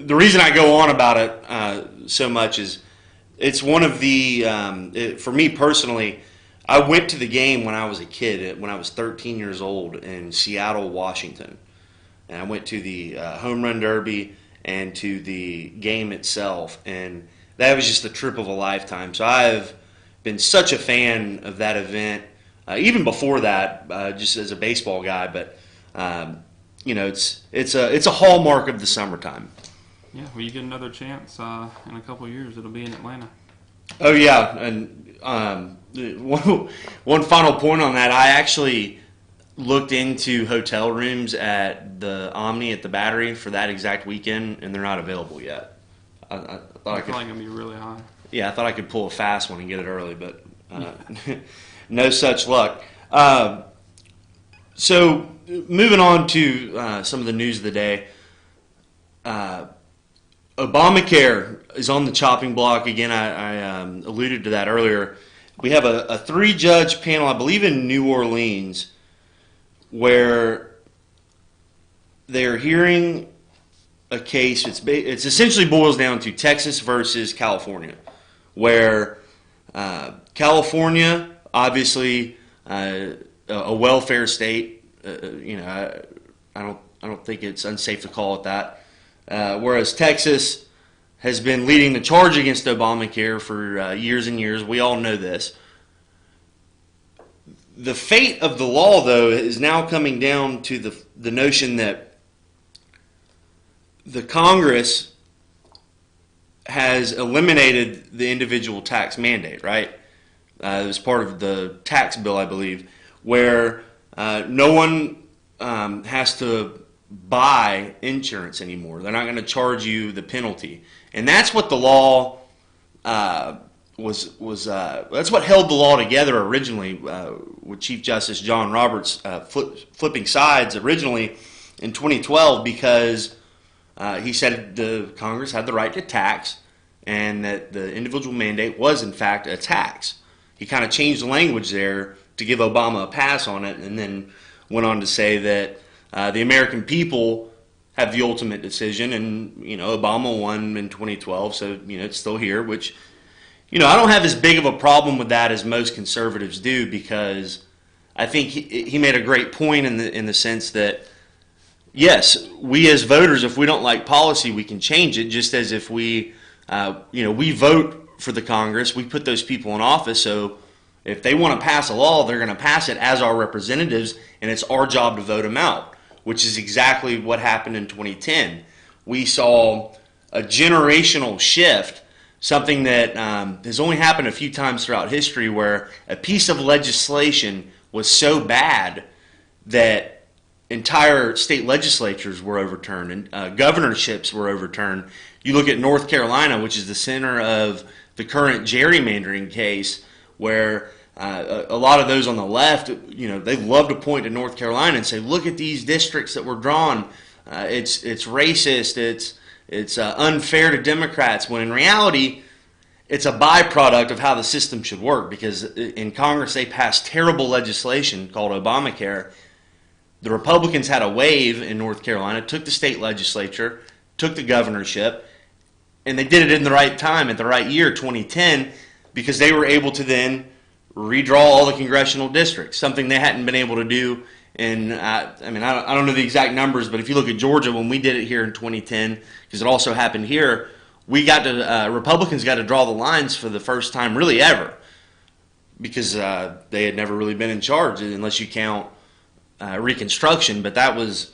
the reason I go on about it so much is it's one of the for me personally. I went to the game when I was a kid, when I was 13 years old in Seattle, Washington, and I went to the home run derby and to the game itself, and that was just the trip of a lifetime. So I've been such a fan of that event, even before that, just as a baseball guy. But it's a hallmark of the summertime. Yeah, well, you get another chance in a couple of years. It'll be in Atlanta. Oh yeah, and one final point on that. I actually looked into hotel rooms at the Omni at the Battery for that exact weekend, and they're not available yet. I thought They're probably gonna be really high. Yeah, I thought I could pull a fast one and get it early, but no such luck. So moving on to some of the news of the day. Obamacare is on the chopping block again. I alluded to that earlier. We have a 3-judge panel, I believe in New Orleans, where they're hearing a case. It's essentially boils down to Texas versus California, where California, obviously a welfare state. I don't think it's unsafe to call it that. Whereas Texas has been leading the charge against Obamacare for years and years. We all know this. The fate of the law, though, is now coming down to the notion that the Congress has eliminated the individual tax mandate, right? It was part of the tax bill, I believe, where no one has to buy insurance anymore. They're not going to charge you the penalty, and that's what the law was. That's what held the law together originally, with Chief Justice John Roberts flipping sides originally in 2012, because he said the Congress had the right to tax, and that the individual mandate was in fact a tax. He kind of changed the language there to give Obama a pass on it, and then went on to say that the American people have the ultimate decision, and Obama won in 2012, so it's still here. Which I don't have as big of a problem with that as most conservatives do, because I think he made a great point in the sense that yes, we as voters, if we don't like policy, we can change it. Just as if we vote for the Congress, we put those people in office, so if they want to pass a law, they're going to pass it as our representatives, and it's our job to vote them out, which is exactly what happened in 2010. We saw a generational shift, something that has only happened a few times throughout history, where a piece of legislation was so bad that entire state legislatures were overturned and governorships were overturned. You look at North Carolina, which is the center of the current gerrymandering case, where a lot of those on the left, they love to point to North Carolina and say, look at these districts that were drawn. It's racist. It's unfair to Democrats, when in reality, it's a byproduct of how the system should work, because in Congress they passed terrible legislation called Obamacare. The Republicans had a wave in North Carolina, took the state legislature, took the governorship, and they did it in the right time, at the right year, 2010, because they were able to then redraw all the congressional districts, something they hadn't been able to do in, I don't know the exact numbers, but if you look at Georgia, when we did it here in 2010, because it also happened here, Republicans got to draw the lines for the first time really ever, because they had never really been in charge, unless you count Reconstruction, but that was,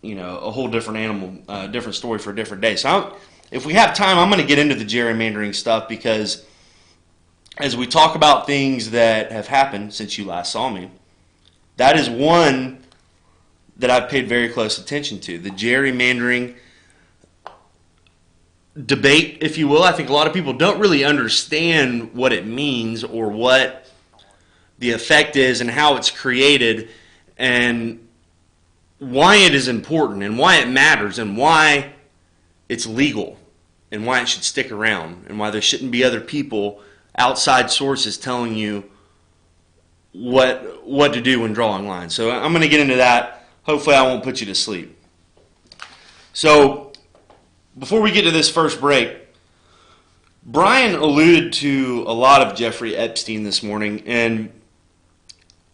a whole different animal, different story for a different day. So if we have time, I'm going to get into the gerrymandering stuff, because as we talk about things that have happened since you last saw me, that is one that I've paid very close attention to. The gerrymandering debate, if you will. I think a lot of people don't really understand what it means, or what the effect is, and how it's created, and why it is important, and why it matters, and why it's legal, and why it should stick around, and why there shouldn't be other people, outside sources, telling you what to do when drawing lines. So I'm going to get into that. Hopefully I won't put you to sleep. So before we get to this first break, Brian alluded to a lot of Jeffrey Epstein this morning, and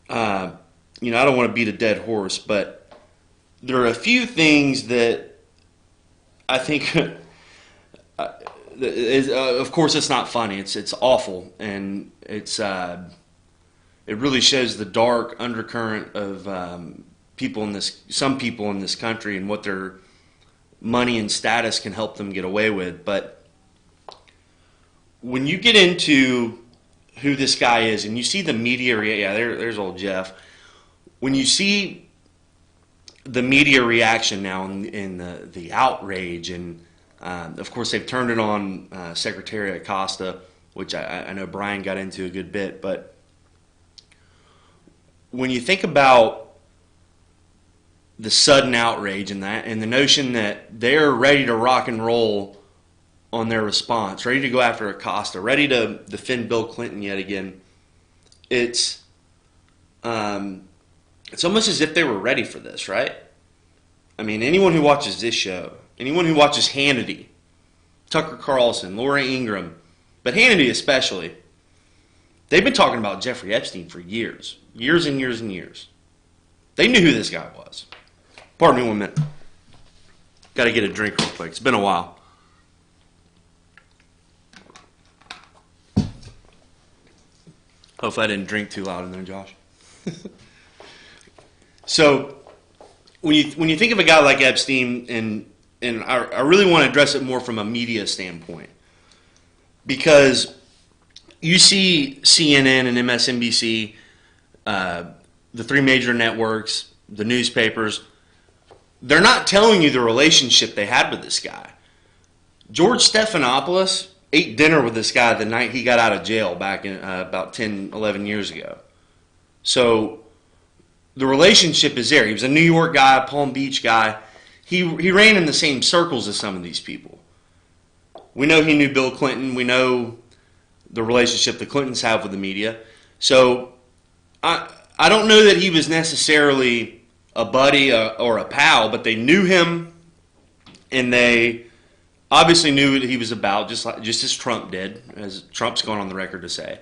I don't want to beat a dead horse, but there are a few things that I think of course it's not funny, it's awful, and it really shows the dark undercurrent of some people in this country and what their money and status can help them get away with. But when you get into who this guy is and you see the media, there's old Jeff. When you see the media reaction now in the outrage, and of course they've turned it on Secretary Acosta, which I know Brian got into a good bit, but when you think about the sudden outrage and the notion that they're ready to rock and roll on their response, ready to go after Acosta, ready to defend Bill Clinton yet again, it's almost as if they were ready for this, right? I mean, anyone who watches this show, anyone who watches Hannity, Tucker Carlson, Laura Ingraham, but Hannity especially, they've been talking about Jeffrey Epstein for years and years and years. They knew who this guy was. Pardon me 1 minute. Got to get a drink real quick. It's been a while. Hopefully I didn't drink too loud in there, Josh. So when you think of a guy like Epstein, and I really want to address it more from a media standpoint, because you see CNN and MSNBC, the three major networks, the newspapers, they're not telling you the relationship they had with this guy. George Stephanopoulos ate dinner with this guy the night he got out of jail back in about 10, 11 years ago. So the relationship is there. He was a New York guy, a Palm Beach guy. He ran in the same circles as some of these people. We know he knew Bill Clinton. We know the relationship the Clintons have with the media. So I don't know that he was necessarily a buddy or a pal, but they knew him, and they obviously knew what he was about, just as Trump did, as Trump's gone on the record to say.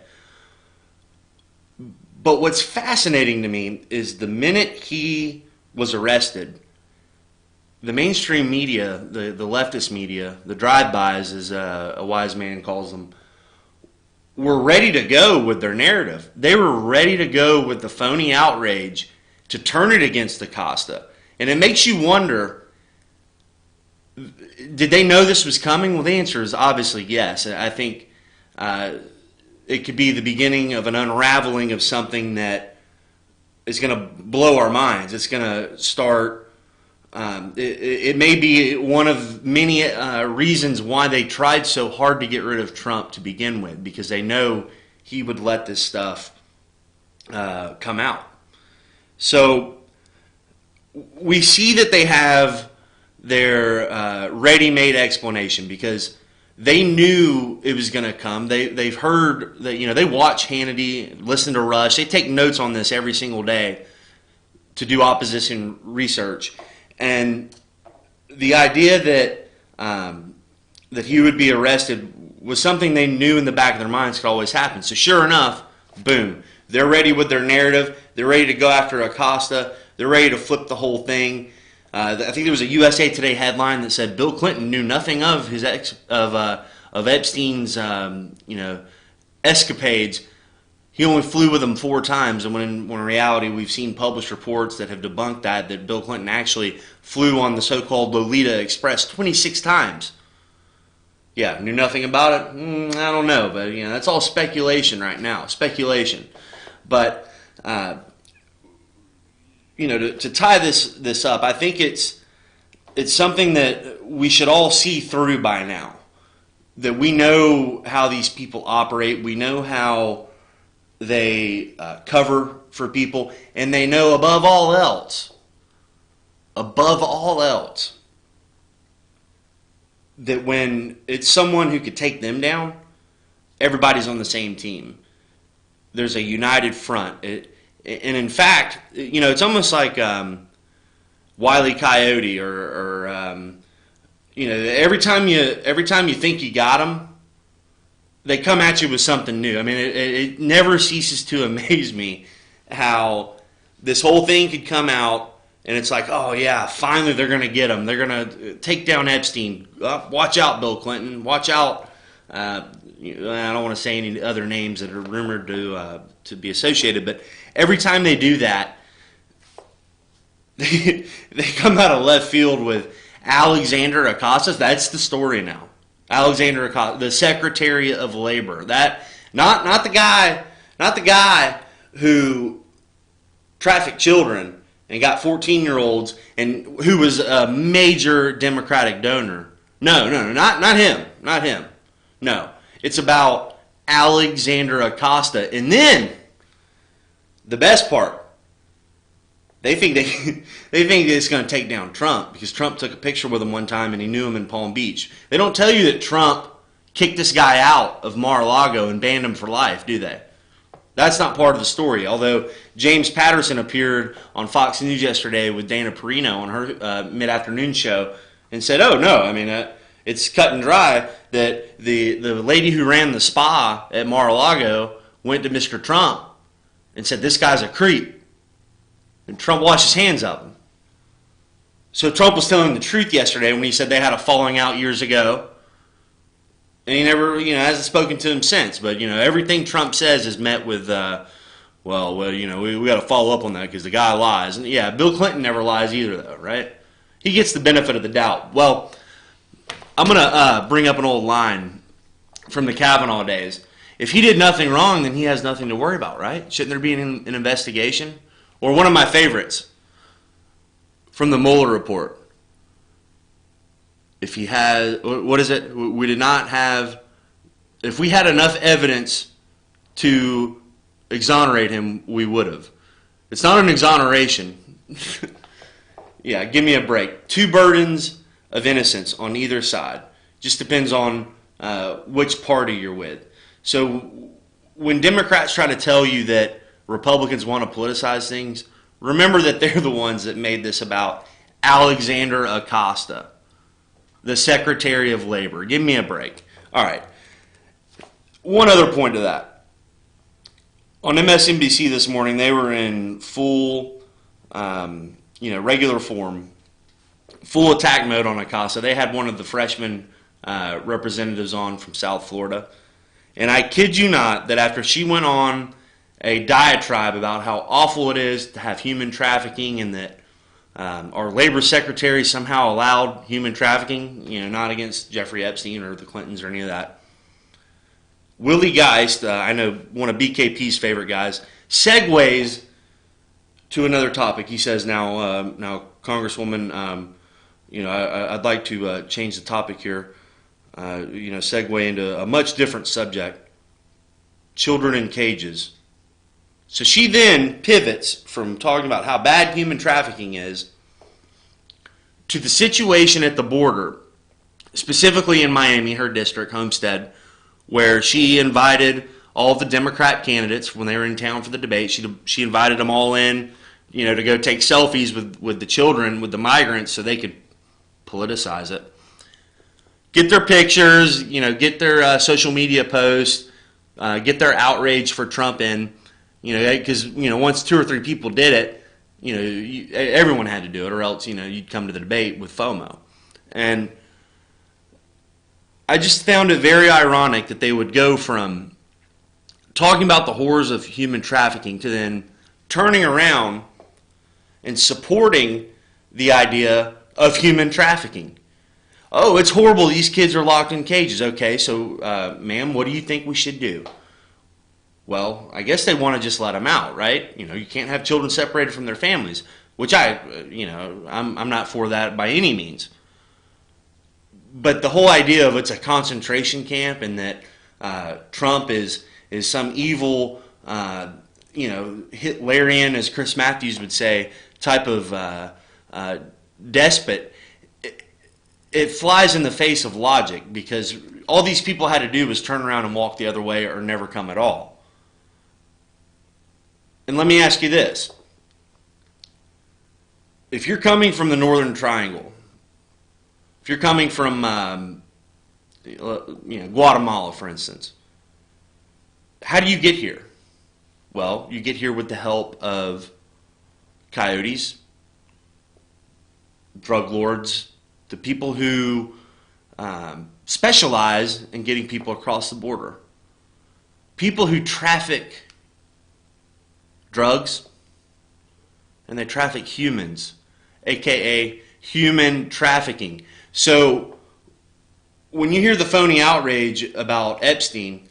But what's fascinating to me is the minute he was arrested, the mainstream media, the leftist media, the drive-bys, as a wise man calls them, were ready to go with their narrative. They were ready to go with the phony outrage to turn it against Acosta. And it makes you wonder, did they know this was coming? Well, the answer is obviously yes. I think it could be the beginning of an unraveling of something that is going to blow our minds. It's going to start, it may be one of many reasons why they tried so hard to get rid of Trump to begin with, because they know he would let this stuff come out. So we see that they have their ready-made explanation, because they knew it was going to come. They've heard that, they watch Hannity, listen to Rush. They take notes on this every single day to do opposition research. And the idea that he would be arrested was something they knew in the back of their minds could always happen. So sure enough, boom, they're ready with their narrative. They're ready to go after Acosta. They're ready to flip the whole thing. I think there was a USA Today headline that said Bill Clinton knew nothing of his of Epstein's escapades. He only flew with him 4 times, and when in reality we've seen published reports that have debunked that Bill Clinton actually flew on the so-called Lolita Express 26 times. Yeah, knew nothing about it? I don't know, but that's all speculation right now. Speculation. But to tie this up, I think it's something that we should all see through by now. That we know how these people operate. We know how they cover for people, and they know above all else, that when it's someone who could take them down, everybody's on the same team. There's a united front. And in fact, it's almost like Wile E. Coyote, or every time you think you got them, they come at you with something new. I mean, it never ceases to amaze me how this whole thing could come out, and it's like, oh yeah, finally they're going to get him. They're going to take down Epstein. Watch out, Bill Clinton. Watch out. I don't want to say any other names that are rumored to be associated, but every time they do that, they come out of left field with Alexander Acosta. That's the story now. Alexander Acosta, the Secretary of Labor. That not the guy who trafficked children and got 14-year-olds and who was a major Democratic donor. No, not him. Not him. No. It's about Alexander Acosta. And then the best part, they think it's going to take down Trump because Trump took a picture with him one time and he knew him in Palm Beach. They don't tell you that Trump kicked this guy out of Mar-a-Lago and banned him for life, do they? That's not part of the story. Although James Patterson appeared on Fox News yesterday with Dana Perino on her mid-afternoon show and said, "Oh no, I mean it's cut and dry that the lady who ran the spa at Mar-a-Lago went to Mr. Trump and said this guy's a creep, and Trump washed his hands of him." So Trump was telling the truth yesterday when he said they had a falling out years ago. And he never, hasn't spoken to him since. But, everything Trump says is met with, we got to follow up on that because the guy lies. And, yeah, Bill Clinton never lies either, though, right? He gets the benefit of the doubt. Well, I'm going to bring up an old line from the Kavanaugh days. If he did nothing wrong, then he has nothing to worry about, right? Shouldn't there be an investigation? Or one of my favorites from the Mueller report. If he has, what is it? We did not have, if we had enough evidence to exonerate him, we would have. It's not an exoneration. Yeah, give me a break. Two burdens of innocence on either side. Just depends on which party you're with. So when Democrats try to tell you that Republicans want to politicize things, remember that they're the ones that made this about Alexander Acosta, the Secretary of Labor. Give me a break. All right. One other point to that. On MSNBC this morning, they were in full, regular form, full attack mode on Acosta. They had one of the freshman representatives on from South Florida. And I kid you not that after she went on a diatribe about how awful it is to have human trafficking and that our labor secretary somehow allowed human trafficking, not against Jeffrey Epstein or the Clintons or any of that. Willie Geist, I know one of BKP's favorite guys, segues to another topic. He says, now Congresswoman, I'd like to change the topic here, segue into a much different subject, children in cages. So she then pivots from talking about how bad human trafficking is to the situation at the border, specifically in Miami, her district, Homestead, where she invited all the Democrat candidates when they were in town for the debate. She invited them all in, to go take selfies with the children, with the migrants, so they could politicize it. Get their pictures, get their social media posts, get their outrage for Trump in. Because, once 2 or 3 people did it, everyone had to do it, or else, you'd come to the debate with FOMO. And I just found it very ironic that they would go from talking about the horrors of human trafficking to then turning around and supporting the idea of human trafficking. Oh, it's horrible. These kids are locked in cages. Okay, so, ma'am, what do you think we should do? Well, I guess they want to just let them out, right? You can't have children separated from their families, which I'm not for that by any means. But the whole idea of it's a concentration camp and that Trump is some evil, Hitlerian, as Chris Matthews would say, type of despot, it flies in the face of logic because all these people had to do was turn around and walk the other way or never come at all. And let me ask you this. If you're coming from the Northern Triangle, if you're coming from Guatemala, for instance, how do you get here? Well, you get here with the help of coyotes, drug lords, the people who specialize in getting people across the border, people who traffic drugs, and they traffic humans. aka human trafficking. So when you hear the phony outrage about Epstein,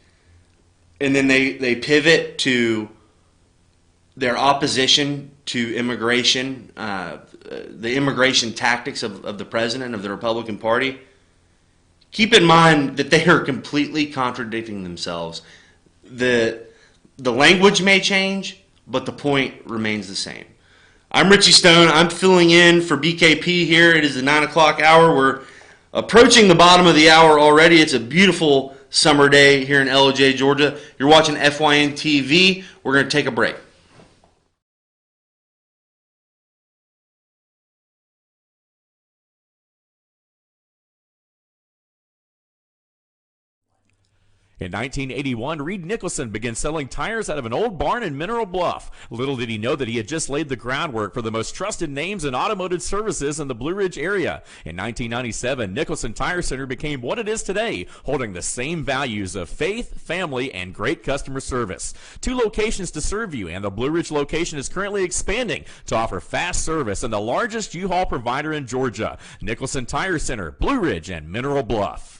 and then they pivot to their opposition to immigration, the immigration tactics of the president of the Republican Party, keep in mind that they are completely contradicting themselves. The language may change, but the point remains the same. I'm Richie Stone. I'm filling in for BKP here. It is the 9 o'clock hour. We're approaching the bottom of the hour already. It's a beautiful summer day here in LJ, Georgia. You're watching FYN TV. We're going to take a break. In 1981, Reed Nicholson began selling tires out of an old barn in Mineral Bluff. Little did he know that he had just laid the groundwork for the most trusted names in automotive services in the Blue Ridge area. In 1997, Nicholson Tire Center became what it is today, holding the same values of faith, family, and great customer service. 2 locations to serve you, and the Blue Ridge location is currently expanding to offer fast service and the largest U-Haul provider in Georgia. Nicholson Tire Center, Blue Ridge, and Mineral Bluff.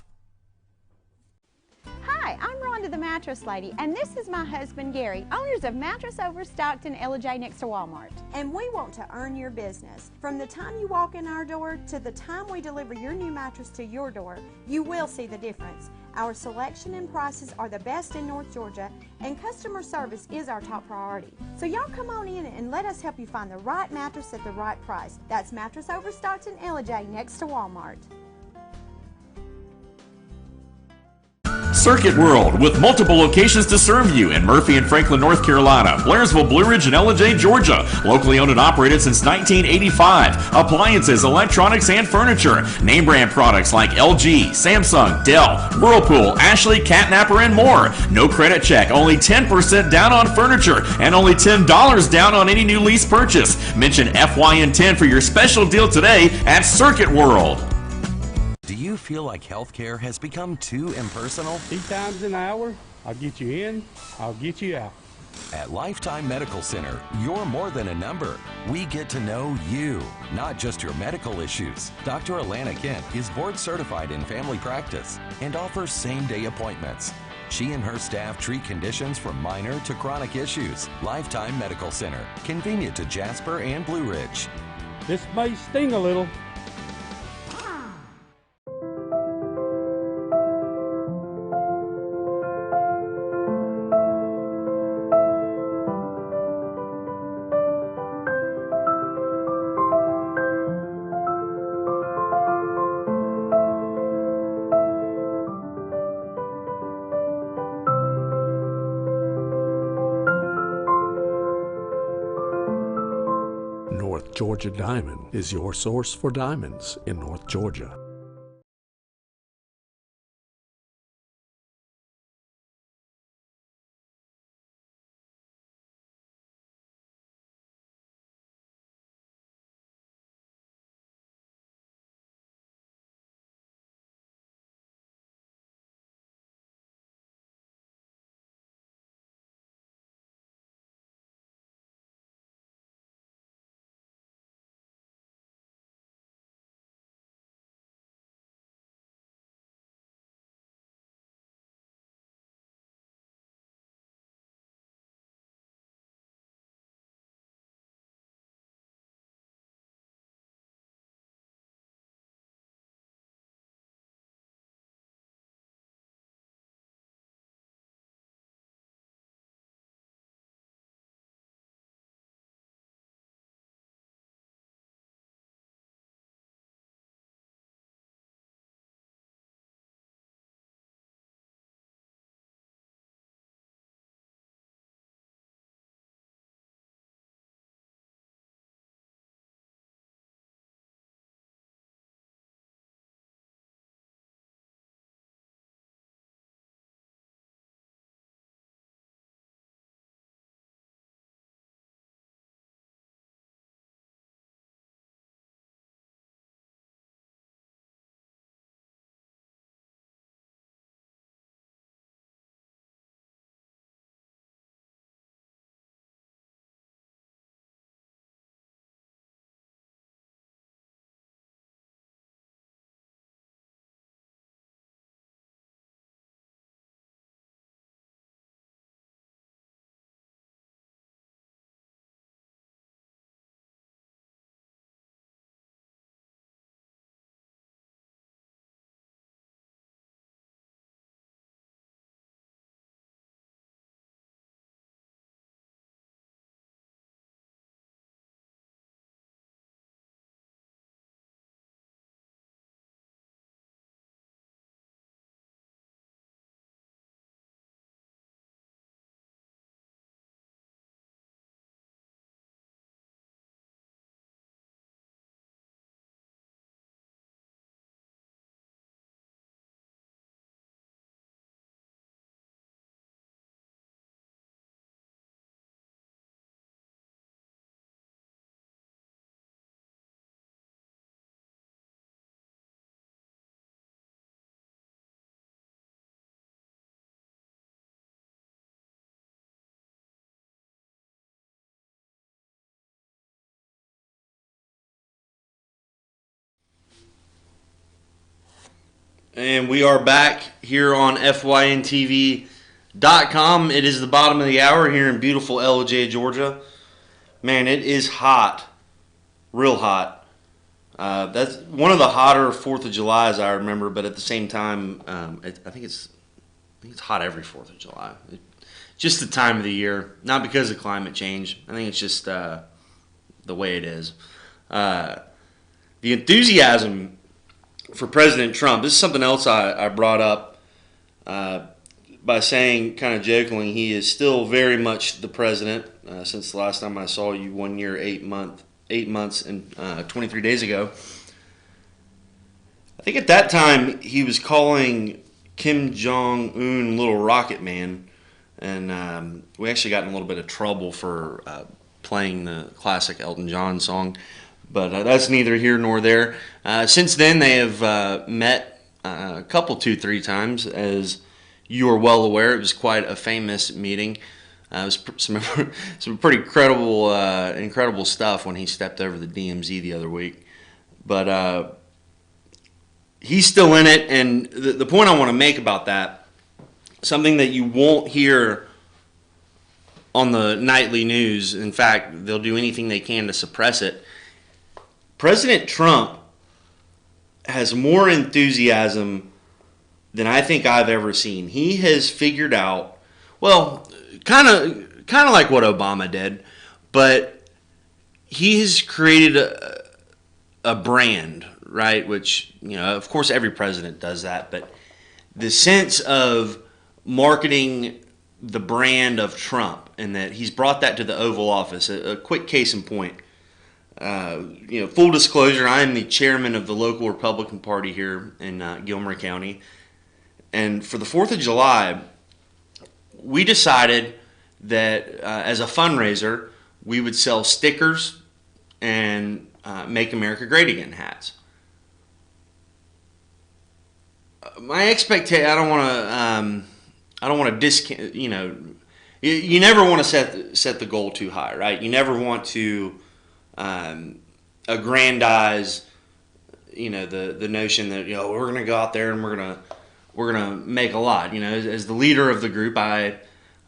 Hi, I'm Rhonda the Mattress Lady, and this is my husband Gary, owners of Mattress Overstocked in LJ next to Walmart. And we want to earn your business. From the time you walk in our door to the time we deliver your new mattress to your door, you will see the difference. Our selection and prices are the best in North Georgia, and customer service is our top priority. So y'all come on in and let us help you find the right mattress at the right price. That's Mattress Overstocked in LJ next to Walmart. Circuit World, with multiple locations to serve you in Murphy and Franklin, North Carolina, Blairsville, Blue Ridge, and LJ, Georgia. Locally owned and operated since 1985. Appliances, electronics, and furniture. Name brand products like LG, Samsung, Dell, Whirlpool, Ashley, Catnapper, and more. No credit check, only 10% down on furniture, and only $10 down on any new lease purchase. Mention FYN10 for your special deal today at Circuit World. Do you feel like healthcare has become too impersonal? 3 times an hour, I'll get you in, I'll get you out. At Lifetime Medical Center, you're more than a number. We get to know you, not just your medical issues. Dr. Alana Kent is board certified in family practice and offers same-day appointments. She and her staff treat conditions from minor to chronic issues. Lifetime Medical Center, convenient to Jasper and Blue Ridge. This may sting a little. North Georgia Diamond is your source for diamonds in North Georgia. And we are back here on FYNTV.com. It is the bottom of the hour here in beautiful LJ, Georgia. Man, it is hot. Real hot. That's one of the hotter 4th of Julys I remember, but at the same time, I think it's hot every 4th of July. Just the time of the year. Not because of climate change. I think it's just the way it is. The enthusiasm for President Trump, this is something else I brought up by saying, kind of jokingly, he is still very much the president since the last time I saw you 1 year, 8 months, and 23 days ago. I think at that time he was calling Kim Jong-un Little Rocket Man, and we actually got in a little bit of trouble for playing the classic Elton John song. But that's neither here nor there. Since then, they have met a couple, 2-3 times. As you are well aware, it was quite a famous meeting. It was some pretty incredible stuff when he stepped over the DMZ the other week. But he's still in it, and the point I want to make about that, something that you won't hear on the nightly news, in fact, they'll do anything they can to suppress it. President Trump has more enthusiasm than I think I've ever seen. He has figured out, well, kind of like what Obama did, but he has created a brand, right? Which, of course, every president does that, but the sense of marketing the brand of Trump, and that he's brought that to the Oval Office. A quick case in point. Full disclosure, I am the chairman of the local Republican Party here in Gilmer County. And for the 4th of July, we decided that as a fundraiser, we would sell stickers and Make America Great Again hats. My expectation, I don't want to discount, you never want to set the goal too high, right? You never want to aggrandize, the notion that we're going to go out there and we're gonna make a lot. As the leader of the group, I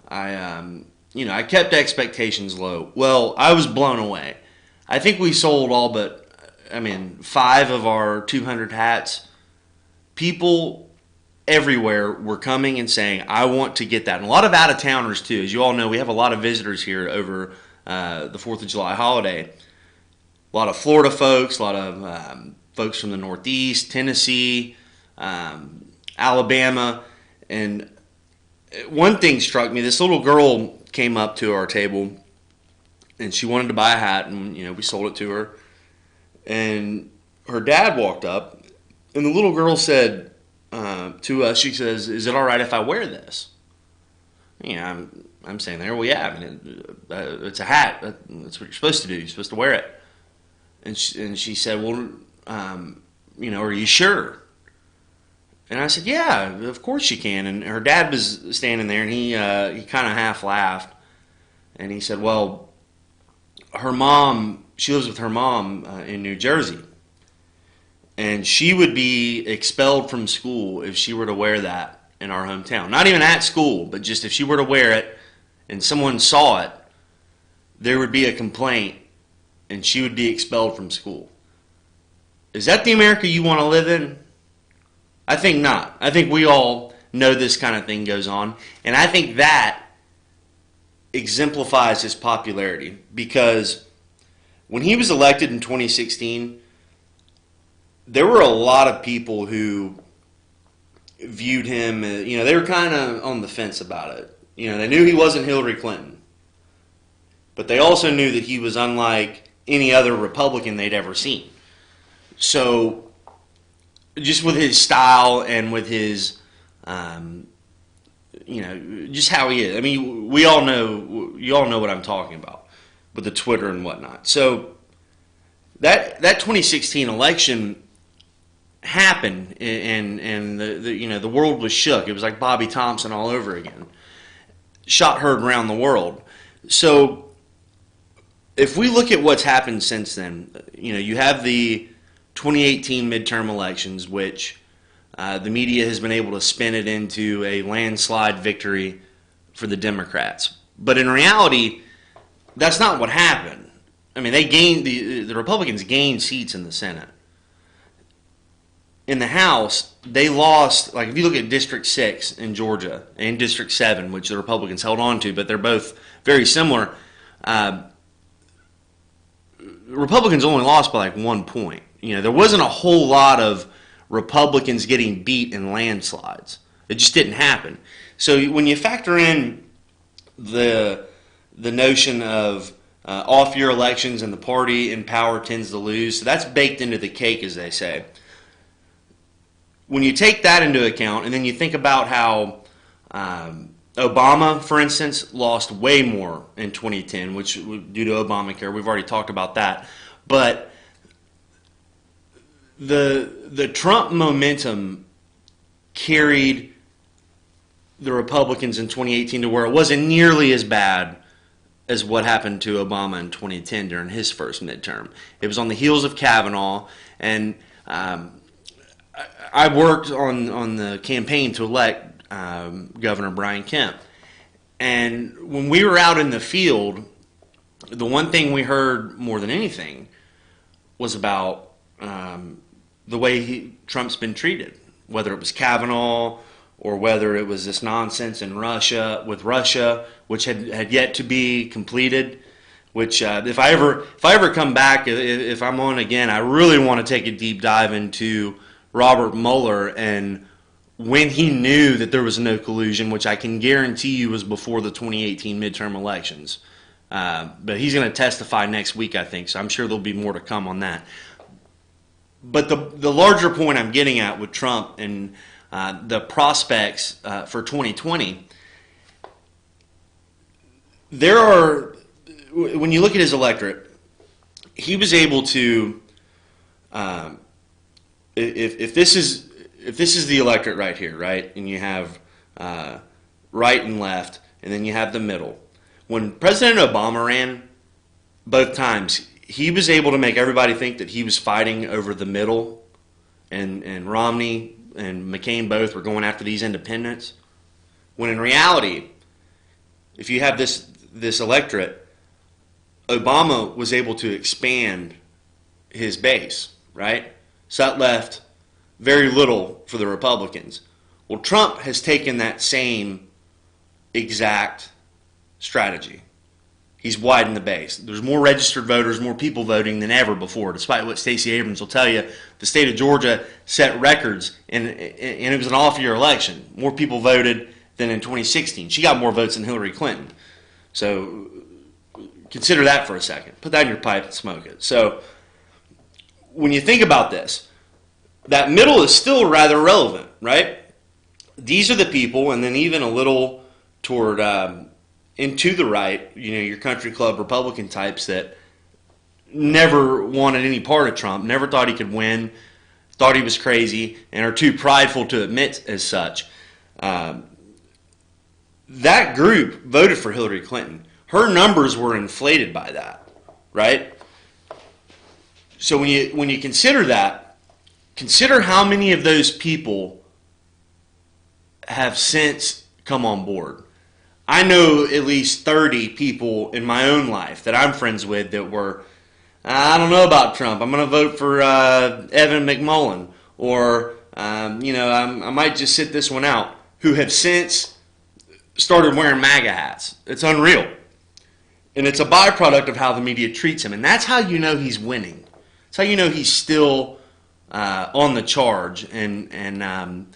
kept expectations low. Well, I was blown away. I think we sold all but 5 of our 200 hats. People everywhere were coming and saying, "I want to get that." And a lot of out of towners too. As you all know, we have a lot of visitors here over the 4th of July holiday. A lot of Florida folks, a lot of folks from the Northeast, Tennessee, Alabama. And one thing struck me. This little girl came up to our table, and she wanted to buy a hat, and we sold it to her. And her dad walked up, and the little girl said to us, she says, "Is it all right if I wear this?" I'm saying there, well, yeah, it's a hat. That's what you're supposed to do. You're supposed to wear it. And she said, "Well, are you sure?" And I said, "Yeah, of course you can." And her dad was standing there, and he kind of half laughed, and he said, "Well, she lives with her mom in New Jersey, and she would be expelled from school if she were to wear that in our hometown. Not even at school, but just if she were to wear it and someone saw it, there would be a complaint, and she would be expelled from school." Is that the America you want to live in? I think not. I think we all know this kind of thing goes on. And I think that exemplifies his popularity. Because when he was elected in 2016, there were a lot of people who viewed him, they were kind of on the fence about it. They knew he wasn't Hillary Clinton. But they also knew that he was unlike any other Republican they'd ever seen. So, just with his style and with his, just how he is. You all know what I'm talking about with the Twitter and whatnot. So, that 2016 election happened, and the world was shook. It was like Bobby Thompson all over again. Shot heard around the world. So, if we look at what's happened since then, you have the 2018 midterm elections, which the media has been able to spin it into a landslide victory for the Democrats. But in reality, that's not what happened. I mean, the Republicans gained seats in the Senate. In the House, they lost, like if you look at District 6 in Georgia and District 7, which the Republicans held on to, but they're both very similar, Republicans only lost by like 1 point. There wasn't a whole lot of Republicans getting beat in landslides. It just didn't happen. So when you factor in the notion of off-year elections and the party in power tends to lose, so that's baked into the cake, as they say. When you take that into account, and then you think about how Obama, for instance, lost way more in 2010, which due to Obamacare, we've already talked about that. But the Trump momentum carried the Republicans in 2018 to where it wasn't nearly as bad as what happened to Obama in 2010 during his first midterm. It was on the heels of Kavanaugh, and I worked on the campaign to elect Governor Brian Kemp. And when we were out in the field, the one thing we heard more than anything was about the way Trump's been treated, whether it was Kavanaugh or whether it was this nonsense in Russia, which had yet to be completed. Which if I ever come back, if I'm on again, I really want to take a deep dive into Robert Mueller and when he knew that there was no collusion, which I can guarantee you was before the 2018 midterm elections. But he's going to testify next week, I think, so I'm sure there'll be more to come on that. But the larger point I'm getting at with Trump and the prospects for 2020, when you look at his electorate, he was able to, if this is the electorate right here, right, and you have right and left, and then you have the middle. When President Obama ran, both times, he was able to make everybody think that he was fighting over the middle, and Romney and McCain both were going after these independents. When in reality, if you have this electorate, Obama was able to expand his base, right? So that left very little for the Republicans. Well, Trump has taken that same exact strategy. He's widened the base. There's more registered voters, more people voting than ever before, despite what Stacey Abrams will tell you. The state of Georgia set records, and it was an off-year election. More people voted than in 2016. She got more votes than Hillary Clinton. So consider that for a second. Put that in your pipe and smoke it. So when you think about this, that middle is still rather relevant, right? These are the people, and then even a little toward into the right, your country club Republican types that never wanted any part of Trump, never thought he could win, thought he was crazy, and are too prideful to admit as such. That group voted for Hillary Clinton. Her numbers were inflated by that, right? So when you consider that, consider how many of those people have since come on board. I know at least 30 people in my own life that I'm friends with that were, I don't know about Trump. I'm going to vote for Evan McMullin, or I might just sit this one out, who have since started wearing MAGA hats. It's unreal. And it's a byproduct of how the media treats him. And that's how you know he's winning. That's how you know he's still on the charge and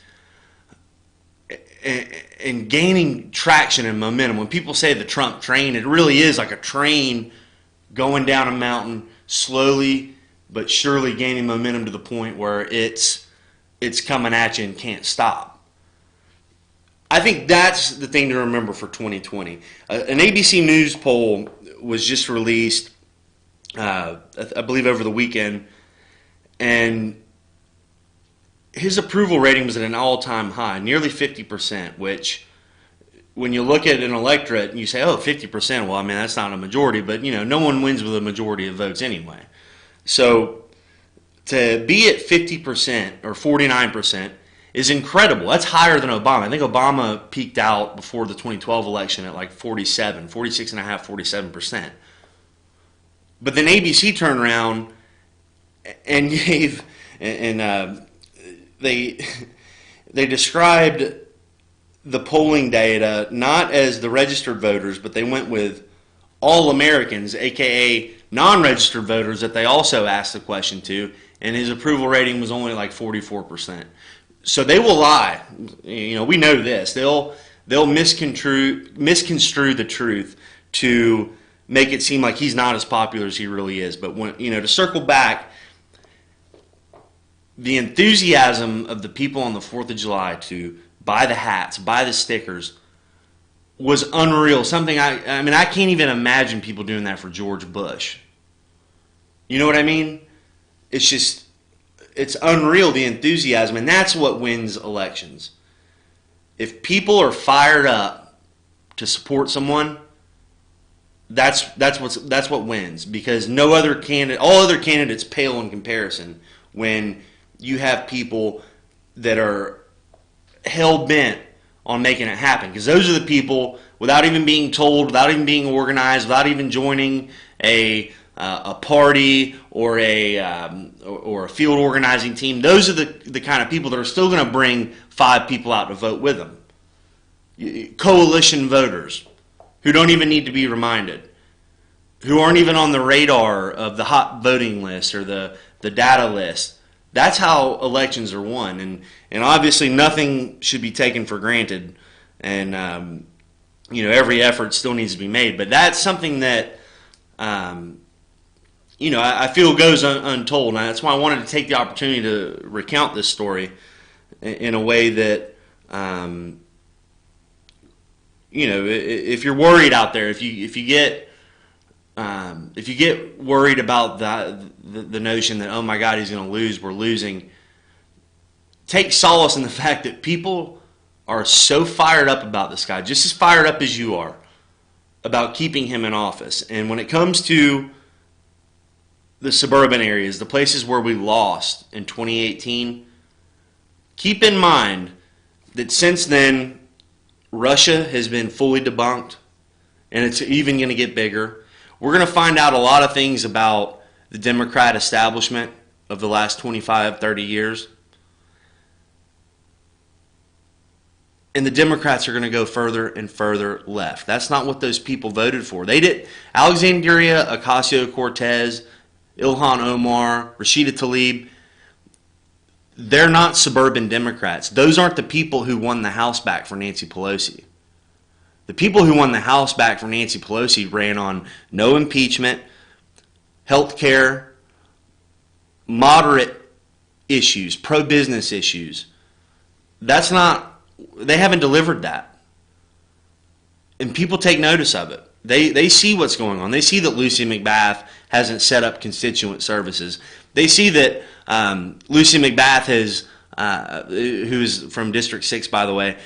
gaining traction and momentum. When people say the Trump train, it really is like a train going down a mountain, slowly but surely gaining momentum to the point where it's coming at you and can't stop. I think that's the thing to remember for 2020. An ABC News poll was just released, I believe over the weekend, and his approval rating was at an all-time high, nearly 50%, which when you look at an electorate and you say, oh, 50%, well, I mean, that's not a majority, but, no one wins with a majority of votes anyway. So to be at 50% or 49% is incredible. That's higher than Obama. I think Obama peaked out before the 2012 election at like 46.5%, 47%. But then ABC turned around and gave, and they described the polling data not as the registered voters, but they went with all Americans, aka non-registered voters, that they also asked the question to, and his approval rating was only like 44%. So they will lie. You know, we know this. They'll misconstrue the truth to make it seem like he's not as popular as he really is. But when, you know, to circle back, the enthusiasm of the people on the 4th of July to buy the hats, buy the stickers, was unreal. Something I mean, I can't even imagine people doing that for George Bush. You know what I mean? It's just, it's unreal, the enthusiasm, and that's what wins elections. If people are fired up to support someone, that's what wins, because no other candidate, all other candidates pale in comparison when you have people that are hell-bent on making it happen, because those are the people, without even being told, without even being organized, without even joining a party or a field organizing team, those are the kind of people that are still going to bring 5 people out to vote with them. Coalition voters who don't even need to be reminded, who aren't even on the radar of the hot voting list or the data list. That's how elections are won, and obviously nothing should be taken for granted, and you know, every effort still needs to be made. But that's something that you know, I feel goes untold, and that's why I wanted to take the opportunity to recount this story in a way that you know, if you're worried out there, if you get worried about the notion that, oh my God, he's going to lose, we're losing, take solace in the fact that people are so fired up about this guy, just as fired up as you are, about keeping him in office. And when it comes to the suburban areas, the places where we lost in 2018, keep in mind that since then, Russia has been fully debunked, and it's even going to get bigger. We're going to find out a lot of things about the Democrat establishment of the last 25, 30 years. And the Democrats are going to go further and further left. That's not what those people voted for. They did. Alexandria Ocasio-Cortez, Ilhan Omar, Rashida Tlaib, they're not suburban Democrats. Those aren't the people who won the House back for Nancy Pelosi. The people who won the House back for Nancy Pelosi ran on no impeachment, health care, moderate issues, pro-business issues. That's not, they haven't delivered that. And people take notice of it. They see what's going on. They see that Lucy McBath hasn't set up constituent services. They see that Lucy McBath has, who's from District 6, by the way,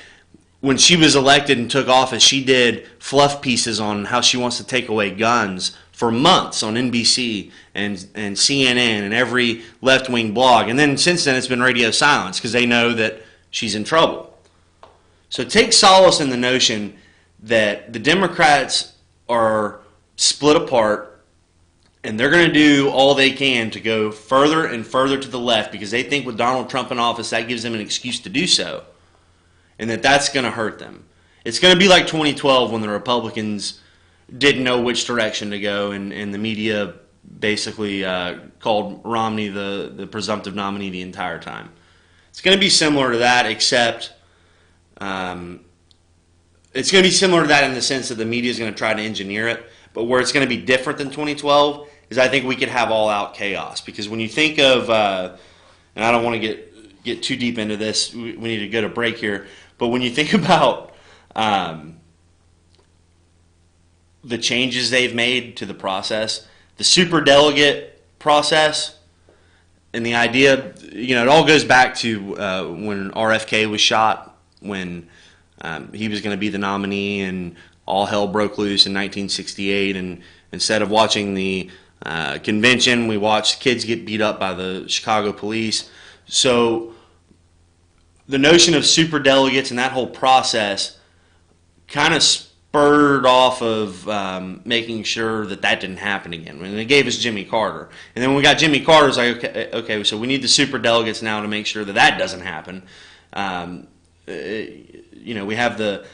when she was elected and took office, she did fluff pieces on how she wants to take away guns for months on NBC and CNN and every left-wing blog. And then since then, it's been radio silence because they know that she's in trouble. So take solace in the notion that the Democrats are split apart, and they're going to do all they can to go further and further to the left because they think with Donald Trump in office, that gives them an excuse to do so, and that's going to hurt them. It's going to be like 2012 when the Republicans didn't know which direction to go, and the media basically called Romney the presumptive nominee the entire time. It's going to be similar to that, except it's going to be similar to that in the sense that the media is going to try to engineer it. But where it's going to be different than 2012 is I think we could have all-out chaos. Because when you think of, and I don't want to get too deep into this, we need to go to break here. But when you think about the changes they've made to the process, the superdelegate process, and the idea, you know, it all goes back to when RFK was shot, when he was going to be the nominee, and all hell broke loose in 1968. And instead of watching the convention, we watched kids get beat up by the Chicago police. So the notion of super delegates and that whole process kind of spurred off of making sure that didn't happen again. And it gave us Jimmy Carter. And then when we got Jimmy Carter, it was like, okay, so we need the super delegates now to make sure that doesn't happen. We have the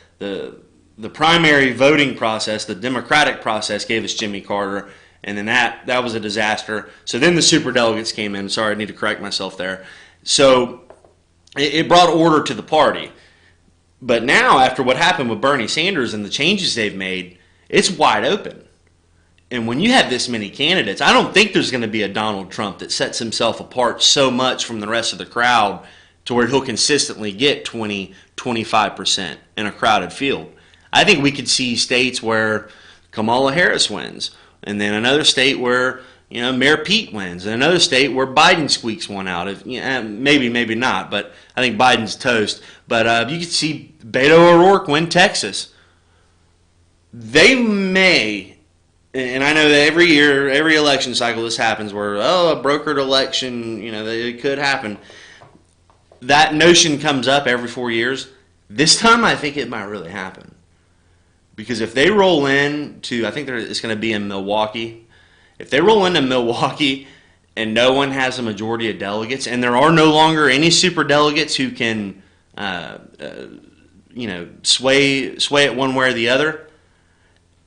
primary voting process, the Democratic process gave us Jimmy Carter, and then that was a disaster. So then the super delegates came in. Sorry, I need to correct myself there. So it brought order to the party. But now, after what happened with Bernie Sanders and the changes they've made, it's wide open. And when you have this many candidates, I don't think there's going to be a Donald Trump that sets himself apart so much from the rest of the crowd to where he'll consistently get 20, 25% in a crowded field. I think we could see states where Kamala Harris wins, and then another state where Mayor Pete wins, and another state where Biden squeaks one out. Maybe not, but I think Biden's toast. But you could see Beto O'Rourke win Texas. They may, and I know that every year, every election cycle, this happens where, a brokered election, it could happen. That notion comes up every 4 years. This time, I think it might really happen. Because if they roll in to, I think it's going to be in Milwaukee. If they roll into Milwaukee and no one has a majority of delegates, and there are no longer any super delegates who can, sway it one way or the other,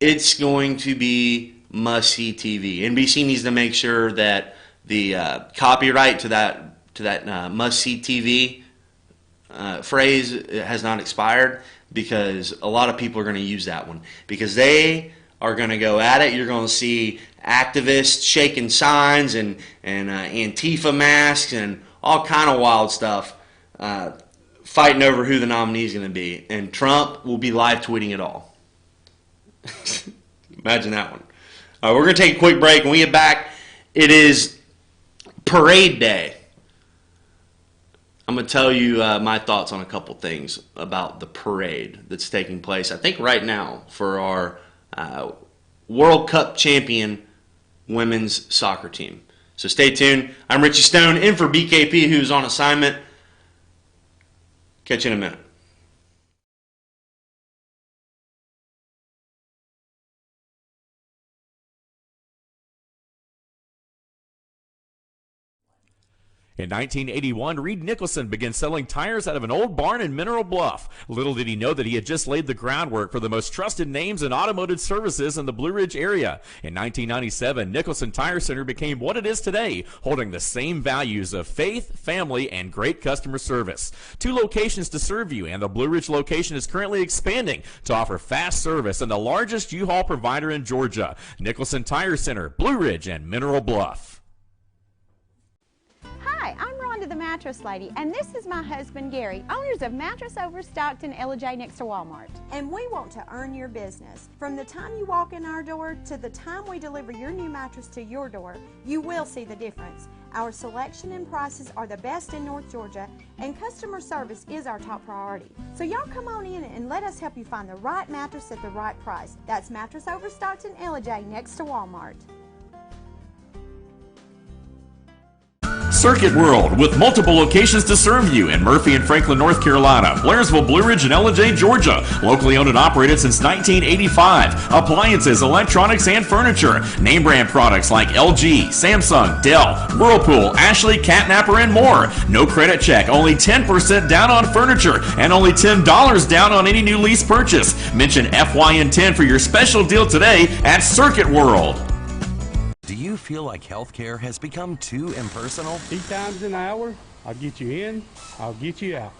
it's going to be must-see TV. NBC needs to make sure that the copyright to that must-see TV phrase has not expired, because a lot of people are going to use that one because they are going to go at it. You're going to see activists shaking signs and Antifa masks and all kind of wild stuff fighting over who the nominee is going to be. And Trump will be live tweeting it all. Imagine that one. All right, we're going to take a quick break. When we get back, it is Parade Day. I'm going to tell you my thoughts on a couple things about the parade that's taking place, I think, right now for our World Cup champion women's soccer team. So stay tuned. I'm Richie Stone, in for BKP, who's on assignment. Catch you in a minute. In 1981, Reed Nicholson began selling tires out of an old barn in Mineral Bluff. Little did he know that he had just laid the groundwork for the most trusted names in automotive services in the Blue Ridge area. In 1997, Nicholson Tire Center became what it is today, holding the same values of faith, family, and great customer service. 2 locations to serve you, and the Blue Ridge location is currently expanding to offer fast service and the largest U-Haul provider in Georgia. Nicholson Tire Center, Blue Ridge, and Mineral Bluff. Hi, I'm Rhonda the Mattress Lady, and this is my husband Gary, owners of Mattress Overstocked in Ella next to Walmart. And we want to earn your business. From the time you walk in our door to the time we deliver your new mattress to your door, you will see the difference. Our selection and prices are the best in North Georgia, and customer service is our top priority. So y'all come on in and let us help you find the right mattress at the right price. That's Mattress Overstocked in Ella next to Walmart. Circuit World, with multiple locations to serve you in Murphy and Franklin, North Carolina, Blairsville, Blue Ridge, and Ella, Georgia. Locally owned and operated since 1985. Appliances, electronics, and furniture. Name brand products like LG, Samsung, Dell, Whirlpool, Ashley, Catnapper, and more. No credit check, only 10% down on furniture, and only $10 down on any new lease purchase. Mention FYN10 for your special deal today at Circuit World. Do you feel like healthcare has become too impersonal? 3 times an hour, I'll get you in, I'll get you out.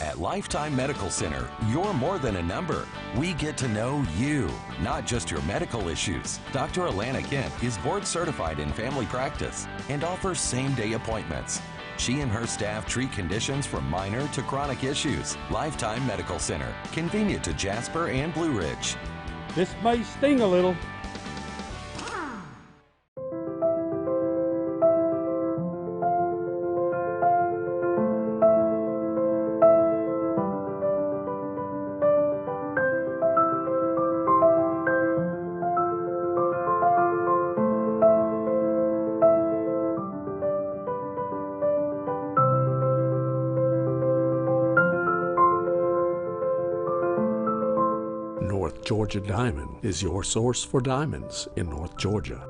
At Lifetime Medical Center, you're more than a number. We get to know you, not just your medical issues. Dr. Alana Kent is board certified in family practice and offers same-day appointments. She and her staff treat conditions from minor to chronic issues. Lifetime Medical Center, convenient to Jasper and Blue Ridge. This may sting a little. North Georgia Diamond is your source for diamonds in North Georgia.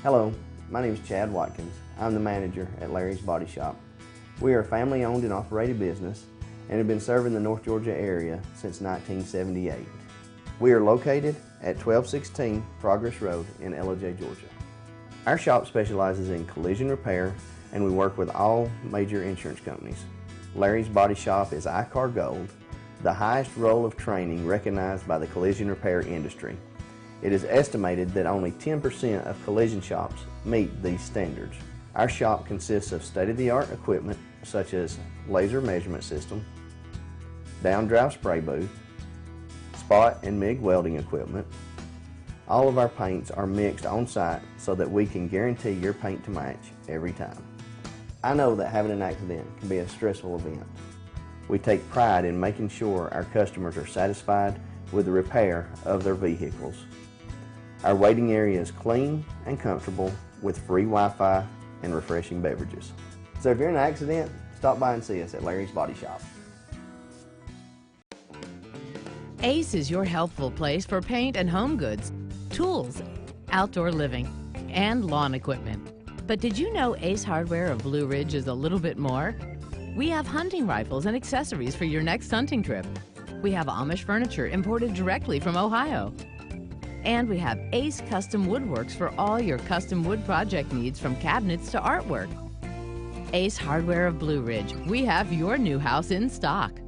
Hello, my name is Chad Watkins. I'm the manager at Larry's Body Shop. We are a family-owned and operated business and have been serving the North Georgia area since 1978. We are located at 1216 Progress Road in Ellijay, Georgia. Our shop specializes in collision repair and we work with all major insurance companies. Larry's Body Shop is ICAR Gold, the highest role of training recognized by the collision repair industry. It is estimated that only 10% of collision shops meet these standards. Our shop consists of state-of-the-art equipment such as laser measurement system, down-drive spray booth, spot and MIG welding equipment. All of our paints are mixed on-site so that we can guarantee your paint to match every time. I know that having an accident can be a stressful event. We take pride in making sure our customers are satisfied with the repair of their vehicles. Our waiting area is clean and comfortable with free Wi-Fi and refreshing beverages. So if you're in an accident, stop by and see us at Larry's Body Shop. Ace is your healthful place for paint and home goods, tools, outdoor living, and lawn equipment. But did you know Ace Hardware of Blue Ridge is a little bit more? We have hunting rifles and accessories for your next hunting trip. We have Amish furniture imported directly from Ohio. And we have Ace Custom Woodworks for all your custom wood project needs from cabinets to artwork. Ace Hardware of Blue Ridge, we have your new house in stock.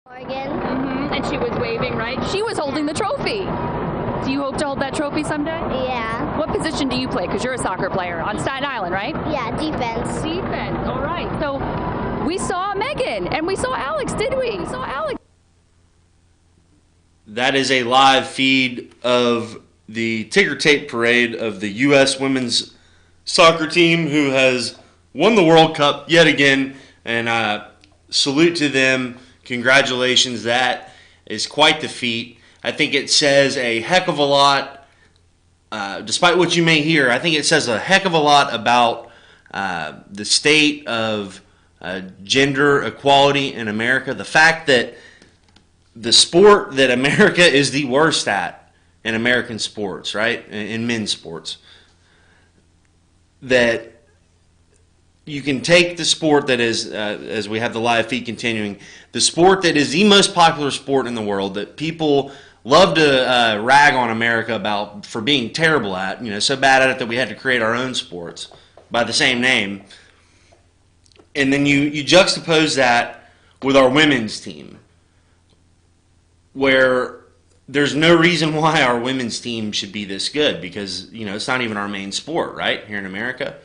Oregon. And she was waving, right? She was holding the trophy. Do you hope to hold that trophy someday? Yeah. What position do you play? Because you're a soccer player on Staten Island, right? Yeah, defense. Defense, all right. So we saw Megan and we saw Alex, did we? We saw Alex. That is a live feed of the ticker tape parade of the U.S. women's soccer team who has won the World Cup yet again. And salute to them. Congratulations. That is quite the feat. I think it says a heck of a lot, despite what you may hear, I think it says a heck of a lot about the state of gender equality in America. The fact that the sport that America is the worst at in American sports, right, in men's sports, that you can take the sport that is, as we have the live feed continuing, the sport that is the most popular sport in the world that people love to rag on America about for being terrible at, so bad at it that we had to create our own sports by the same name. And then you juxtapose that with our women's team, where there's no reason why our women's team should be this good because, it's not even our main sport, right, here in America.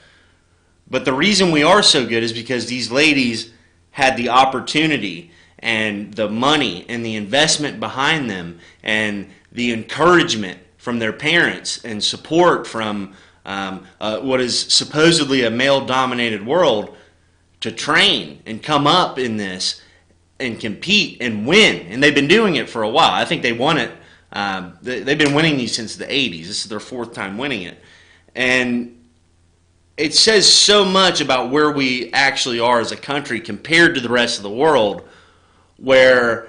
But the reason we are so good is because these ladies had the opportunity and the money and the investment behind them and the encouragement from their parents and support from what is supposedly a male-dominated world to train and come up in this and compete and win. And they've been doing it for a while. I think they won it. They've been winning these since the 80s. This is their fourth time winning it. And it says so much about where we actually are as a country compared to the rest of the world, where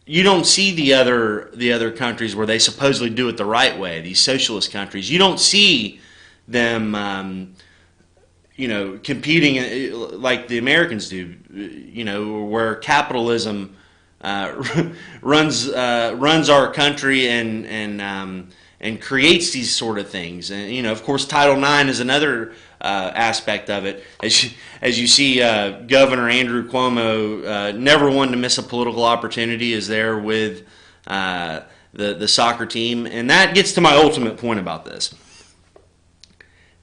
you don't see the other countries where they supposedly do it the right way, these socialist countries. You don't see them competing like the Americans do, where capitalism runs our country and and creates these sort of things. And, you know, of course, Title IX is another aspect of it. As you see, Governor Andrew Cuomo, never one to miss a political opportunity, is there with the soccer team. And that gets to my ultimate point about this.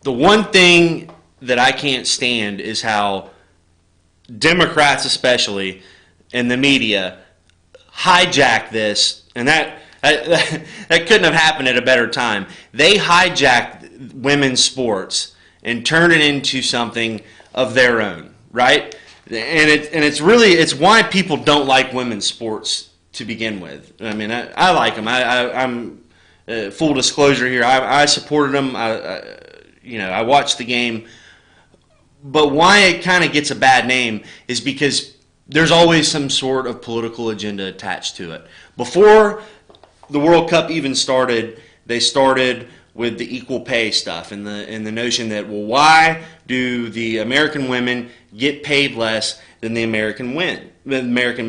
The one thing that I can't stand is how Democrats especially and the media hijack this, and that couldn't have happened at a better time. They hijacked women's sports and turned it into something of their own, right? And it's why people don't like women's sports to begin with. I mean, I like them. I'm full disclosure here. I supported them. I watched the game. But why it kind of gets a bad name is because there's always some sort of political agenda attached to it. Before the World Cup even started, they started with the equal pay stuff and the notion that, well, why do the American women get paid less than the American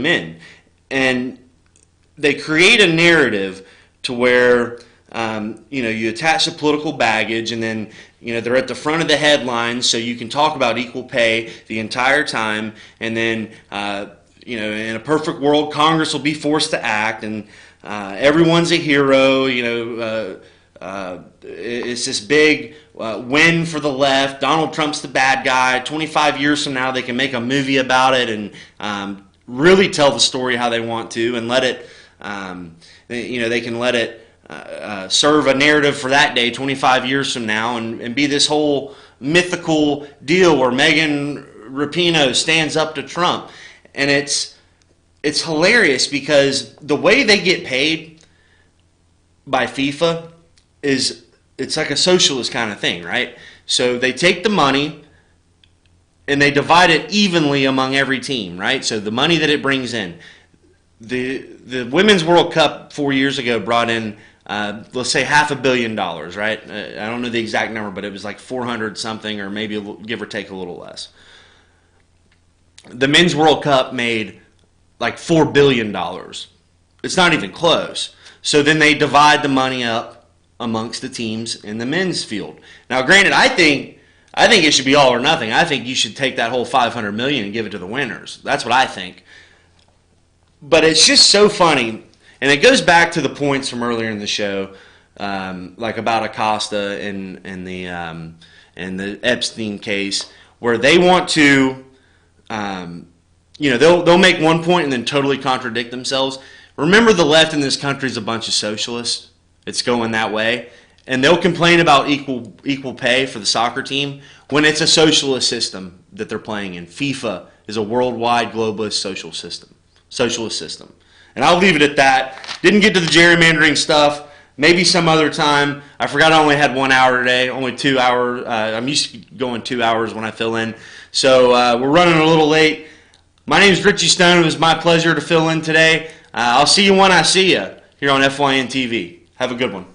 men? And they create a narrative to where you attach the political baggage, and then they're at the front of the headlines, so you can talk about equal pay the entire time, and then in a perfect world, Congress will be forced to act, and everyone's a hero. It's this big win for the left. Donald Trump's the bad guy. 25 years from now, they can make a movie about it and really tell the story how they want to, and let it. They can let it serve a narrative for that day 25 years from now, and be this whole mythical deal where Megan Rapinoe stands up to Trump. And it's hilarious because the way they get paid by FIFA it's like a socialist kind of thing, right? So they take the money and they divide it evenly among every team, right? So the money that it brings in. The Women's World Cup 4 years ago brought in, let's say, $500 million, right? I don't know the exact number, but it was like 400 something, or maybe give or take a little less. The Men's World Cup made like $4 billion. It's not even close. So then they divide the money up amongst the teams in the men's field. Now, granted, I think it should be all or nothing. I think you should take that whole $500 million and give it to the winners. That's what I think. But it's just so funny, and it goes back to the points from earlier in the show, like about Acosta and the Epstein case, where they want to, they'll make one point and then totally contradict themselves. Remember, the left in this country is a bunch of socialists. It's going that way, and they'll complain about equal pay for the soccer team when it's a socialist system that they're playing in. FIFA is a worldwide globalist socialist system. And I'll leave it at that. Didn't get to the gerrymandering stuff. Maybe some other time. I forgot I only had 1 hour today, only 2 hours. I'm used to going 2 hours when I fill in. So we're running a little late. My name is Richie Stone. It was my pleasure to fill in today. I'll see you when I see you here on FYN TV. Have a good one.